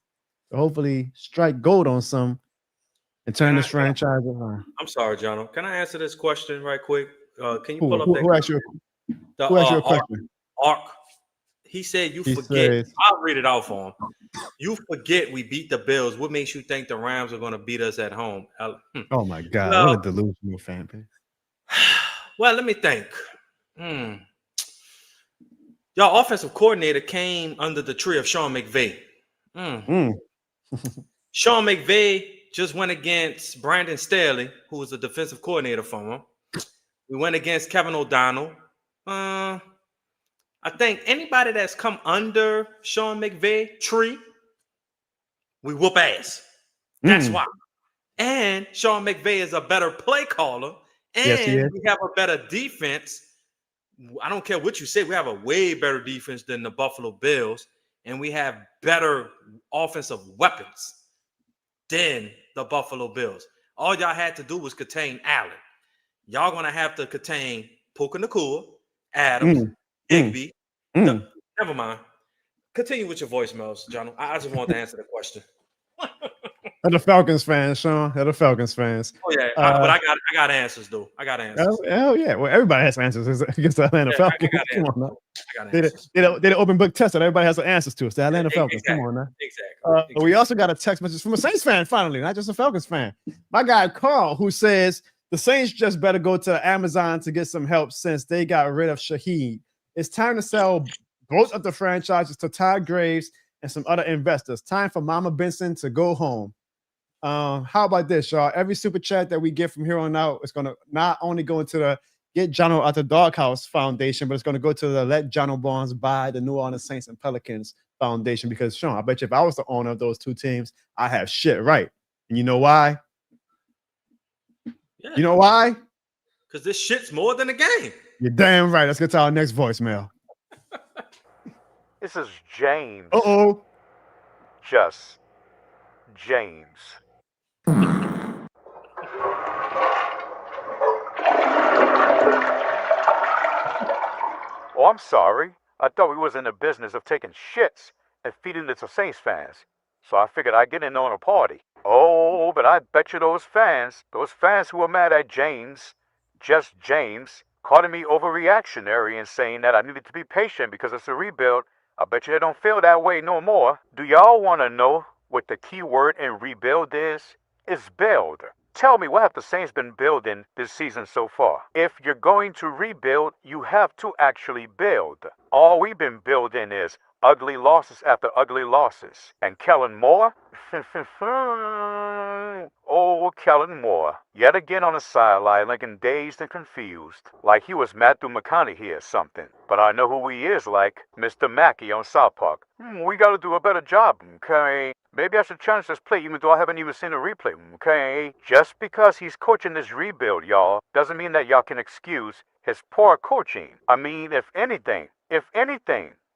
C: to hopefully strike gold on some and turn this franchise around.
F: I'm sorry, John. Can I answer this question right quick? Can you
C: Who,
F: pull up
C: who,
F: that?
C: who asked you? Who asked you a question?
F: Ark. He said you
C: He
F: forget.
C: says-
F: I'll read it out for him. You forget we beat the Bills. What makes you think the Rams are going to beat us at home?
C: Oh my God!
F: Well-
C: What a delusional fan base.
F: Well, let me think. Y'all offensive coordinator came under the tree of Sean McVay. Sean McVay just went against Brandon Staley, who was the defensive coordinator for him. We went against Kevin O'Donnell. I think anybody that's come under Sean McVay tree, we whoop ass. That's why. And Sean McVay is a better play caller, and
C: Yes, he is.
F: we have a better defense. I don't care what you say. We have a way better defense than the Buffalo Bills, and we have better offensive weapons than the Buffalo Bills. All y'all had to do was contain Allen. Y'all going to have to contain Puka Nacua, Adams, Higby. Never mind. Continue with your voicemails, John. I just want to answer the question.
C: They're the Falcons fans, Shawn. They're the Falcons fans.
F: Oh yeah, but I got answers though. I got answers.
C: Hell yeah. Well, everybody has answers against the Atlanta Falcons. Come on now.
F: I got
C: They
F: answers.
C: the open book test that everybody has the answers to. It's the Atlanta Falcons.
F: Exactly.
C: Come on now.
F: Exactly.
C: We also got a text message from a Saints fan, finally, not just a Falcons fan. My guy Carl, who says the Saints just better go to Amazon to get some help since they got rid of Shaheed. It's time to sell both of the franchises to Todd Graves and some other investors. Time for Mama Benson to go home. How about this, y'all? Every super chat that we get from here on out is going to not only go into the Get Jono Out the Doghouse Foundation, but it's going to go to the Let Jono Barnes Buy the New Orleans Saints and Pelicans Foundation. Because, Shawn, I bet you if I was the owner of those two teams, I have shit right. And you know why?
F: Yeah.
C: You know why?
F: Because this shit's more than a game.
C: You're damn right. Let's get to our next voicemail.
K: This is James.
C: Uh-oh.
K: Just James. Oh, I'm sorry. I thought we was in the business of taking shits and feeding it to Saints fans. So I figured I'd get in on a party. Oh, but I bet you those fans who were mad at James, just James, calling me overreactionary and saying that I needed to be patient because it's a rebuild, I bet you they don't feel that way no more. Do y'all want to know what the key word in rebuild is? It's build. Tell me, what have the Saints been building this season so far? If you're going to rebuild, you have to actually build. All we've been building is ugly losses after ugly losses. And Kellen Moore? Oh, Kellen Moore. Yet again on the sideline looking dazed and confused. Like he was Matthew McConaughey or something. But I know who he is like. Mr. Mackey on South Park. We gotta do a better job, okay? Maybe I should challenge this play even though I haven't even seen a replay, okay? Just because he's coaching this rebuild, y'all, doesn't mean that y'all can excuse his poor coaching. I mean, if anything,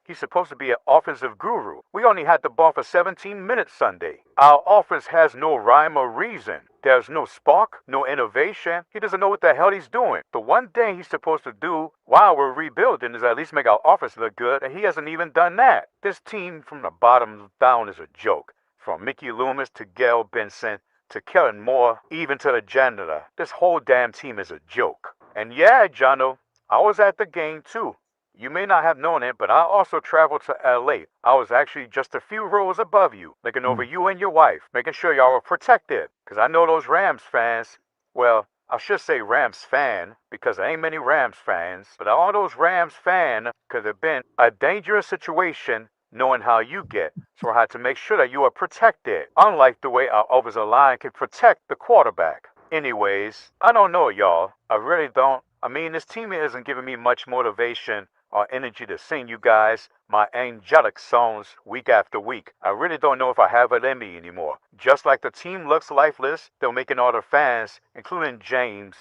K: he's supposed to be an offensive guru. We only had the ball for 17 minutes Sunday. Our offense has no rhyme or reason. There's no spark, no innovation. He doesn't know what the hell he's doing. The one thing he's supposed to do while we're rebuilding is at least make our offense look good, and he hasn't even done that. This team from the bottom down is a joke. From Mickey Loomis to Gail Benson to Kellen Moore, even to the janitor. This whole damn team is a joke. And yeah, Jono, I was at the game too. You may not have known it, but I also traveled to LA. I was actually just a few rows above you, looking over you and your wife, making sure y'all were protected. Because I know those Rams fans, well, I should say Rams fan, because there ain't many Rams fans, but all those Rams fans could have been a dangerous situation knowing how you get. So I had to make sure that you are protected, unlike the way our offensive line can protect the quarterback. Anyways, I don't know, y'all. I really don't. I mean, this team isn't giving me much motivation or energy to sing you guys my angelic songs week after week. I really don't know if I have it in me anymore. Just like the team looks lifeless, they're making all the fans, including James,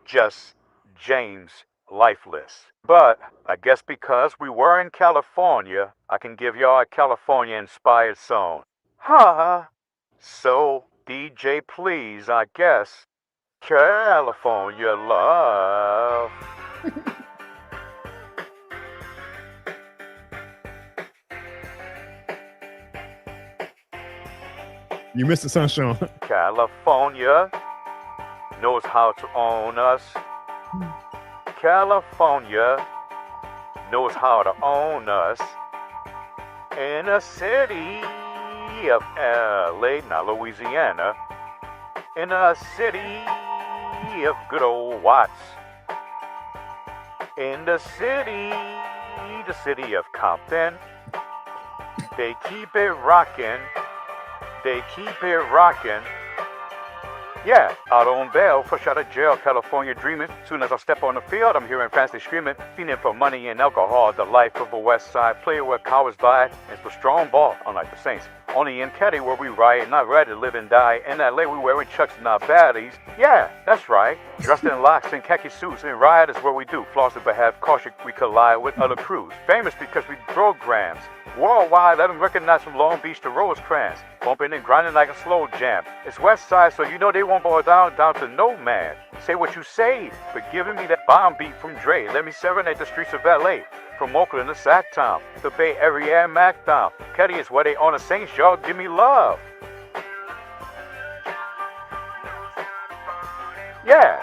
K: just James, lifeless. But I guess because we were in California, I can give y'all a California-inspired song. Ha! So, DJ, please, I guess. California love.
C: You missed the sun, Shawn.
K: California knows how to own us. California knows how to own us. In a city of LA, not Louisiana. In a city of good old Watts. In the city of Compton. They keep it rockin'. They keep it rockin'. Yeah, out on bail, fresh out of jail, California dreaming. Soon as I step on the field, I'm hearing fans screaming, fiending for money and alcohol. The life of a West Side player where cowards lie, and for strong ball, unlike the Saints. Only in Caddy where we riot, not ready to live and die. In LA, we wearing chucks and our baddies. Yeah, that's right. Dressed in locks and khaki suits, and riot is what we do. Flossing but have caution, we collide with other crews. Famous because we throw grams. Worldwide, let them recognize from Long Beach to Rosecrans. Bumping and grinding like a slow jam. It's West Side, so you know they won't boil down to no man. Say what you say, but giving me that bomb beat from Dre. Let me serenade the streets of LA. From Oakland to Sacktown, the Bay Area and Mactown. Caddy is where they on the Saints, y'all give me love. Yeah.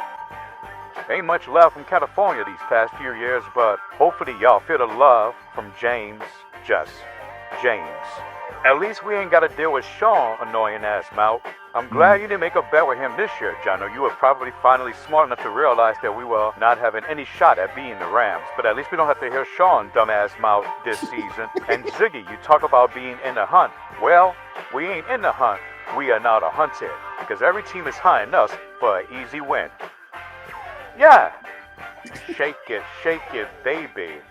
K: Ain't much love from California these past few years, but hopefully y'all feel the love from James. At least we ain't got to deal with Shawn, annoying ass mouth. I'm glad you didn't make a bet with him this year, Jono. You were probably finally smart enough to realize that we were not having any shot at beating the Rams. But at least we don't have to hear Shawn dumbass mouth this season. And Ziggy, you talk about being in the hunt. Well, we ain't in the hunt. We are now the hunted. Because every team is hunting us for an easy win. Yeah. Shake it, baby.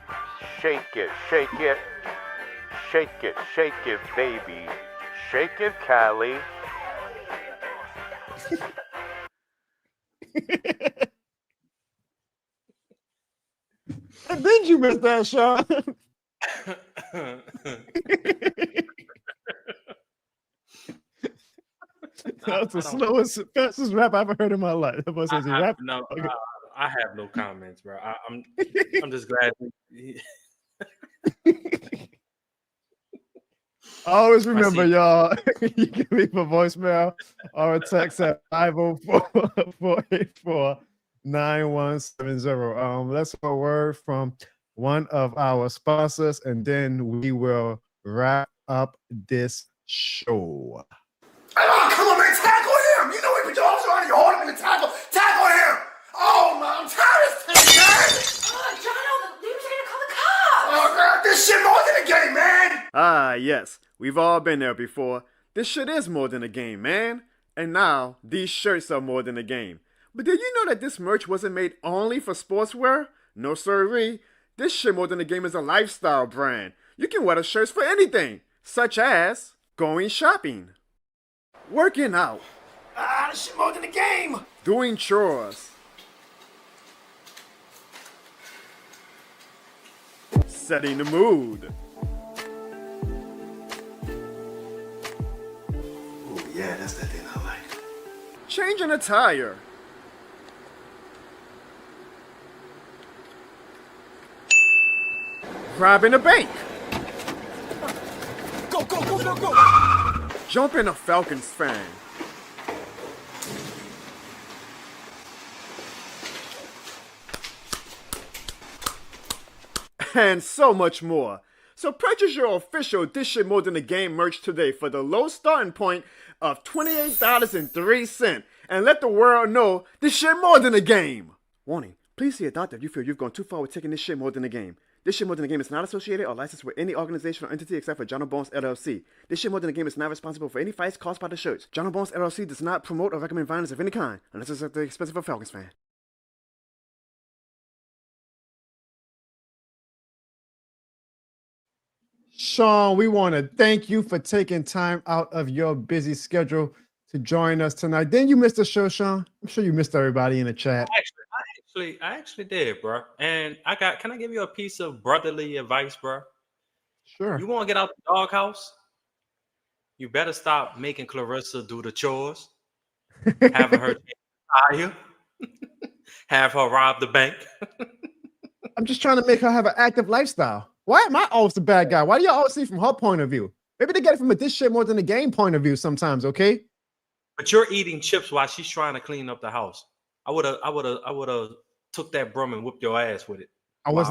K: Shake it. Shake it, baby. Shake it, Cali.
C: And then you missed that, Shawn. That's the slowest, fastest rap I've ever heard in my life. That was rap.
F: No,
C: okay.
F: I have no comments, bro. I'm just glad.
C: Always remember, y'all, you can leave a voicemail or a text at 504-484-9170. Let's have a word from one of our sponsors, and then we will wrap up this show.
B: Oh, come on, man, tackle him! You know what you're trying to hold him in the tackle. Tackle him! Oh, man, I'm tired of this thing, man!
L: Jono, you were going to call the cops!
B: Oh, God, this shit more than a game, man!
G: Ah, yes. We've all been there before. This shit is more than a game, man. And now, these shirts are more than a game. But did you know that this merch wasn't made only for sportswear? No sirree. This shit more than a game is a lifestyle brand. You can wear the shirts for anything, such as going shopping, working out,
B: this shit more than a game!
G: doing chores, setting the mood.
B: Yeah, that's that thing I like.
G: Changing a tire. Robbing a bank.
B: Go!
G: Jumping a Falcons fan. And so much more. So purchase your official This Shit More Than a Game merch today for the low starting point of $28.03 and let the world know this shit more than a game. Warning, please see a doctor if you feel you've gone too far with taking this shit more than a game. This Shit More Than a Game is not associated or licensed with any organization or entity except for John Bones LLC. This Shit More Than a Game is not responsible for any fights caused by the shirts. John Bones LLC does not promote or recommend violence of any kind unless it's at the expense of a Falcons fan.
C: Shawn, we want to thank you for taking time out of your busy schedule to join us tonight. Didn't you miss the show, Shawn? I'm sure you missed everybody in the chat.
F: I actually did, bro. And can I give you a piece of brotherly advice, bro?
C: Sure.
F: You want to get out the doghouse? You better stop making Clarissa do the chores, having her tire, have her rob the bank.
C: I'm just trying to make her have an active lifestyle. Why am I always the bad guy? Why do y'all always see from her point of view? Maybe they get it from a this shit more than a game point of view sometimes, okay?
F: But you're eating chips while she's trying to clean up the house. I would have took that broom and whooped your ass with it.
C: I was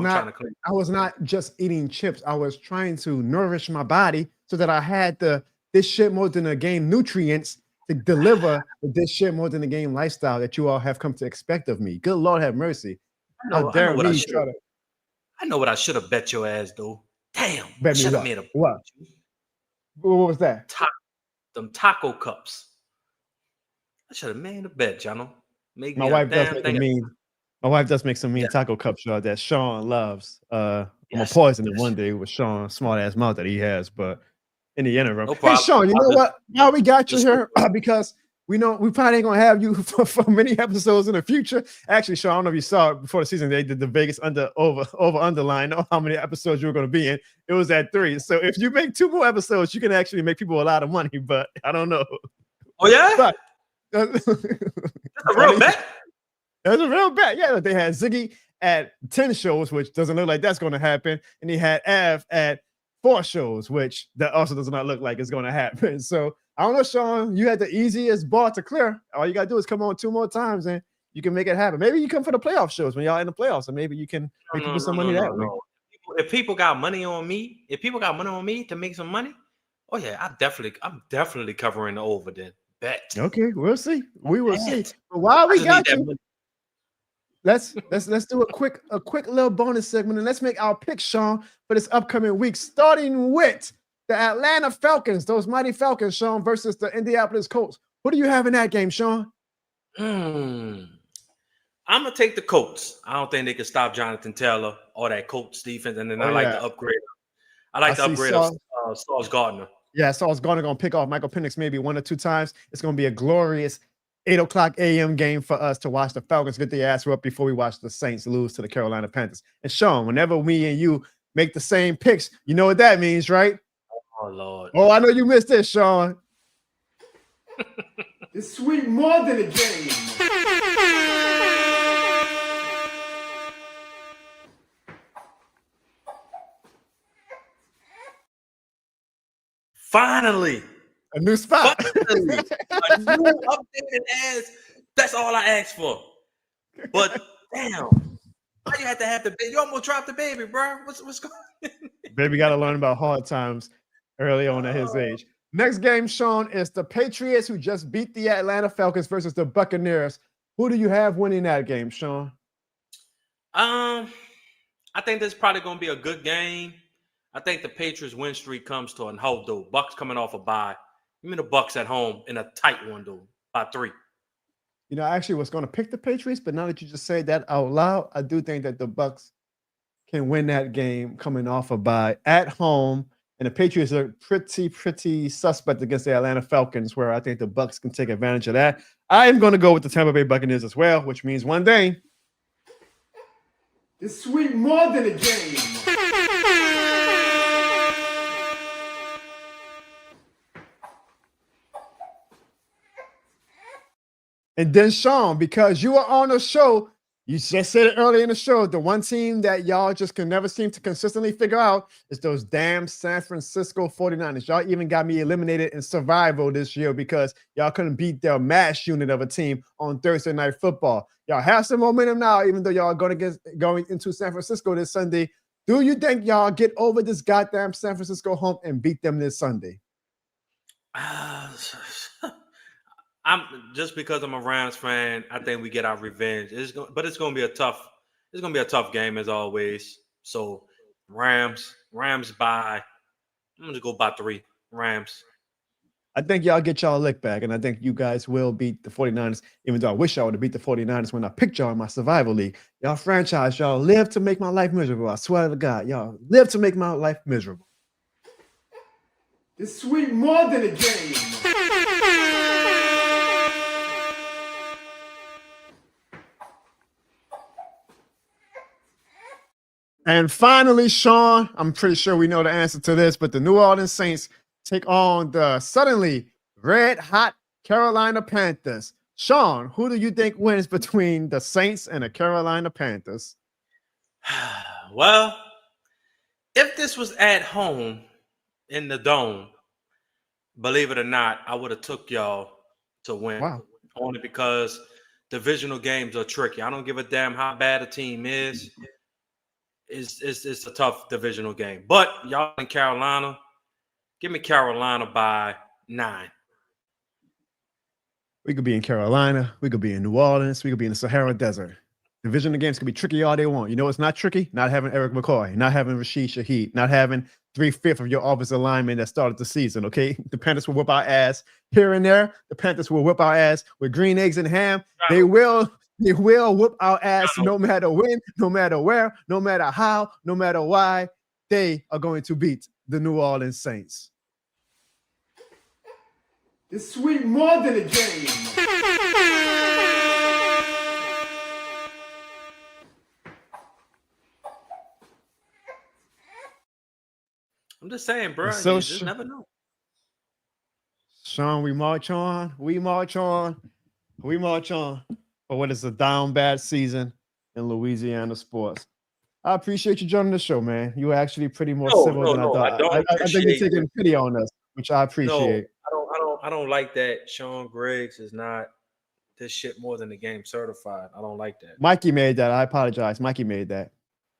C: not just eating chips. I was trying to nourish my body so that I had this shit more than a game nutrients to deliver this shit more than a game lifestyle that you all have come to expect of me. Good Lord have mercy.
F: I know what I should have bet your ass though. Damn,
C: Bet me
F: should have
C: what?
F: made a
C: What? What was that?
F: them taco cups. I should have made a bet, Jono. Make
C: My
F: me
C: wife
F: a
C: does
F: damn
C: make
F: thing.
C: a mean. My wife does make some mean taco cups that Shawn loves. I'm gonna poison it one day with Shawn's smart ass mouth that he has, but in the interim.
F: No
C: Hey
F: problem.
C: Shawn, you know what? Now we got you
F: just-
C: here because we know we probably ain't gonna have you for many episodes in the future. Actually, Shawn, I don't know if you saw it before the season. They did the Vegas underline how many episodes you were gonna be in. It was at 3. So if you make 2 more episodes, you can actually make people a lot of money. But I don't know.
F: Oh yeah,
C: But
F: that's a real bet.
C: That's a real bet. Yeah, they had Ziggy at 10 shows, which doesn't look like that's going to happen, and he had Av at 4 shows, which that also does not look like it's going to happen. So I don't know, Shawn. You had the easiest bar to clear. All you got to do is come on 2 more times, and you can make it happen. Maybe you come for the playoff shows when y'all in the playoffs, and maybe you can make people some money that way.
F: If people got money on me, to make some money, oh yeah, I'm definitely covering the over then. Bet.
C: Okay, we'll see. We will see. But while we got you,
F: money.
C: let's do a quick little bonus segment, and let's make our picks, Shawn, for this upcoming week, starting with the Atlanta Falcons, those mighty Falcons, Shawn, versus the Indianapolis Colts. Who do you have in that game, Shawn?
F: I'm gonna take the Colts. I don't think they can stop Jonathan Taylor or that Colts defense, and then I like to upgrade. I like the upgrade of Sauce Gardner.
C: Yeah, Sauce Gardner gonna pick off Michael Penix maybe 1 or 2 times. It's gonna be a glorious 8:00 a.m. game for us to watch the Falcons get their ass up before we watch the Saints lose to the Carolina Panthers. And Shawn, whenever me and you make the same picks, you know what that means, right?
F: Oh Lord.
C: Oh, I know you missed this, Shawn.
A: It's sweet more than a game.
F: Finally,
C: a new spot.
F: Finally, a new updated ass. That's all I asked for. But damn, why you had to have the baby? You almost dropped the baby, bro. What's going on?
C: Baby got to learn about hard times early on at his age. Next game, Shawn, is the Patriots, who just beat the Atlanta Falcons, versus the Buccaneers. Who do you have winning that game, Shawn?
F: I think this is probably going to be a good game. I think the Patriots win streak comes to an halt, though. Bucks coming off a bye. Give me the Bucks at home in a tight one, though, by 3.
C: You know, I actually was going to pick the Patriots, but now that you just say that out loud, I do think that the Bucks can win that game coming off a bye at home. And the Patriots are pretty suspect against the Atlanta Falcons, where I think the Bucks can take advantage of that. I am going to go with the Tampa Bay Buccaneers as well, which means one thing.
A: It's sweet more than a game.
C: And then Shawn, because you were on the show, you just said it earlier in the show, the one team that y'all just can never seem to consistently figure out is those damn San Francisco 49ers. Y'all even got me eliminated in survival this year because y'all couldn't beat their mash unit of a team on Thursday Night Football. Y'all have some momentum now, even though y'all are going into San Francisco this Sunday. Do you think y'all get over this goddamn San Francisco hump and beat them this Sunday?
F: I'm just because I'm a Rams fan. I think we get our revenge. It's going to be a tough game as always. So Rams by. I'm gonna go by 3. Rams.
C: I think y'all get y'all lick back, and I think you guys will beat the 49ers, even though I wish y'all would have beat the 49ers when I picked y'all in my survival league. Y'all franchise, y'all live to make my life miserable. I swear to God, y'all live to make my life miserable.
A: It's sweet more than a game.
C: And finally, Shawn, I'm pretty sure we know the answer to this, but the New Orleans Saints take on the suddenly red-hot Carolina Panthers. Shawn, who do you think wins between the Saints and the Carolina Panthers?
F: Well, if this was at home in the Dome, believe it or not, I would have took y'all to win.
C: Wow.
F: Only because divisional games are tricky. I don't give a damn how bad a team is. It's a tough divisional game. But y'all in Carolina, give me Carolina by 9.
C: We could be in Carolina. We could be in New Orleans. We could be in the Sahara Desert. Divisional games could be tricky all they want. You know what's not tricky? Not having Eric McCoy, not having Rashid Shaheed, not having 3/5 of your offensive linemen that started the season, okay? The Panthers will whip our ass here and there. The Panthers will whip our ass with green eggs and ham. They will whip our ass no matter when, no matter where, no matter how, no matter why. They are going to beat the New Orleans Saints.
A: It's sweet more than a game.
F: I'm just saying, bro.
C: So
F: You just never know.
C: Shawn, we march on. We march on. We march on. For what is a down bad season in Louisiana sports. I appreciate you joining the show, man. You were actually pretty more civil than I thought. I think you're taking pity on us, which I appreciate.
F: No, I don't like that. Sean Griggs is not this shit more than the game certified. I don't like that.
C: Mikey made that. I apologize. Mikey made that.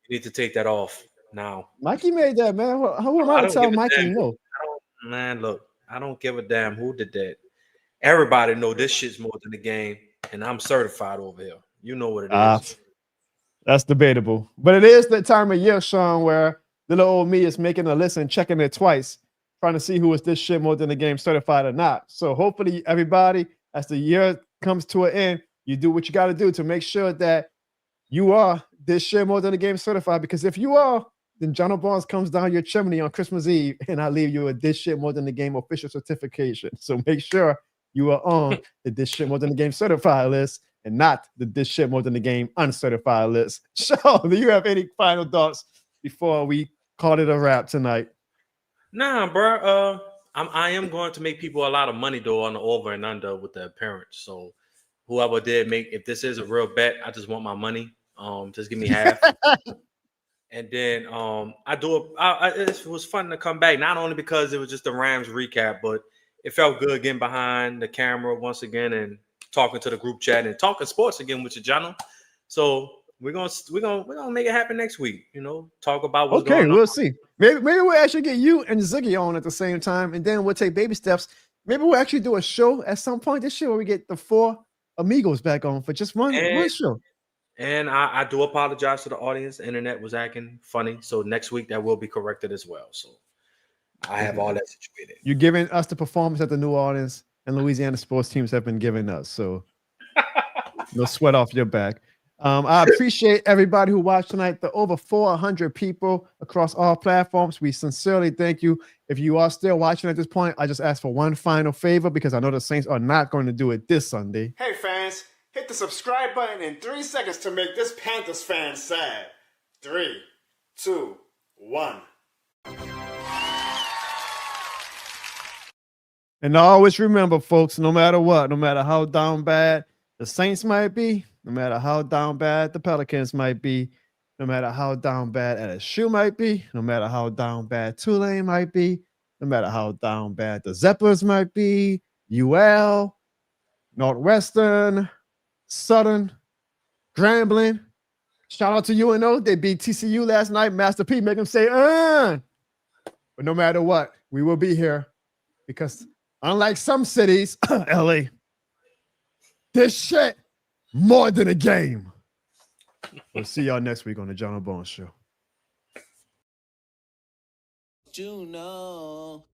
F: You need to take that off now.
C: Mikey made that, man. Who am I to tell Mikey no?
F: Man, look, I don't give a damn who did that. Everybody know this shit's more than the game, and I'm certified over here. You know what it is.
C: That's debatable. But it is the time of year, Shawn, where little old me is making a list and checking it twice, trying to see who is this shit more than the game certified or not. So hopefully everybody, as the year comes to an end, you do what you got to do to make sure that you are this shit more than the game certified. Because if you are, then John Barnes comes down your chimney on Christmas Eve and I leave you a this shit more than the game official certification. So make sure you are on the this shit more than the game certified list and not the this shit more than the game uncertified list. Shawn, do you have any final thoughts before we call it a wrap tonight?
F: Nah, bro. I am going to make people a lot of money though on the over and under with the appearance. So whoever did make, if this is a real bet, I just want my money. Just give me half. And then it was fun to come back, not only because it was just the Rams recap, but it felt good getting behind the camera once again and talking to the group chat and talking sports again with you, Jono. So we're gonna make it happen next week. You know, talk about what's going on.
C: Okay, we'll see. Maybe we'll actually get you and Ziggy on at the same time, and then we'll take baby steps. Maybe we'll actually do a show at some point this year where we get the 4 amigos back on for just one show.
F: And I do apologize to the audience. The internet was acting funny. So next week that will be corrected as well. So I have all that situated.
C: You're giving us the performance that the New Orleans and Louisiana sports teams have been giving us. So no sweat off your back. I appreciate everybody who watched tonight. The over 400 people across all platforms. We sincerely thank you. If you are still watching at this point, I just ask for one final favor because I know the Saints are not going to do it this Sunday.
G: Hey fans, hit the subscribe button in 3 seconds to make this Panthers fan sad. 3, 2, 1.
C: And always remember, folks, no matter what, no matter how down bad the Saints might be, no matter how down bad the Pelicans might be, no matter how down bad LSU might be, no matter how down bad Tulane might be, no matter how down bad the Zeppelins might be, UL, Northwestern, Southern, Grambling. Shout out to UNO. They beat TCU last night. Master P make them say, But no matter what, we will be here because unlike some cities, LA, this shit more than a game. We'll see y'all next week on the John Barnes Show.
E: Juno.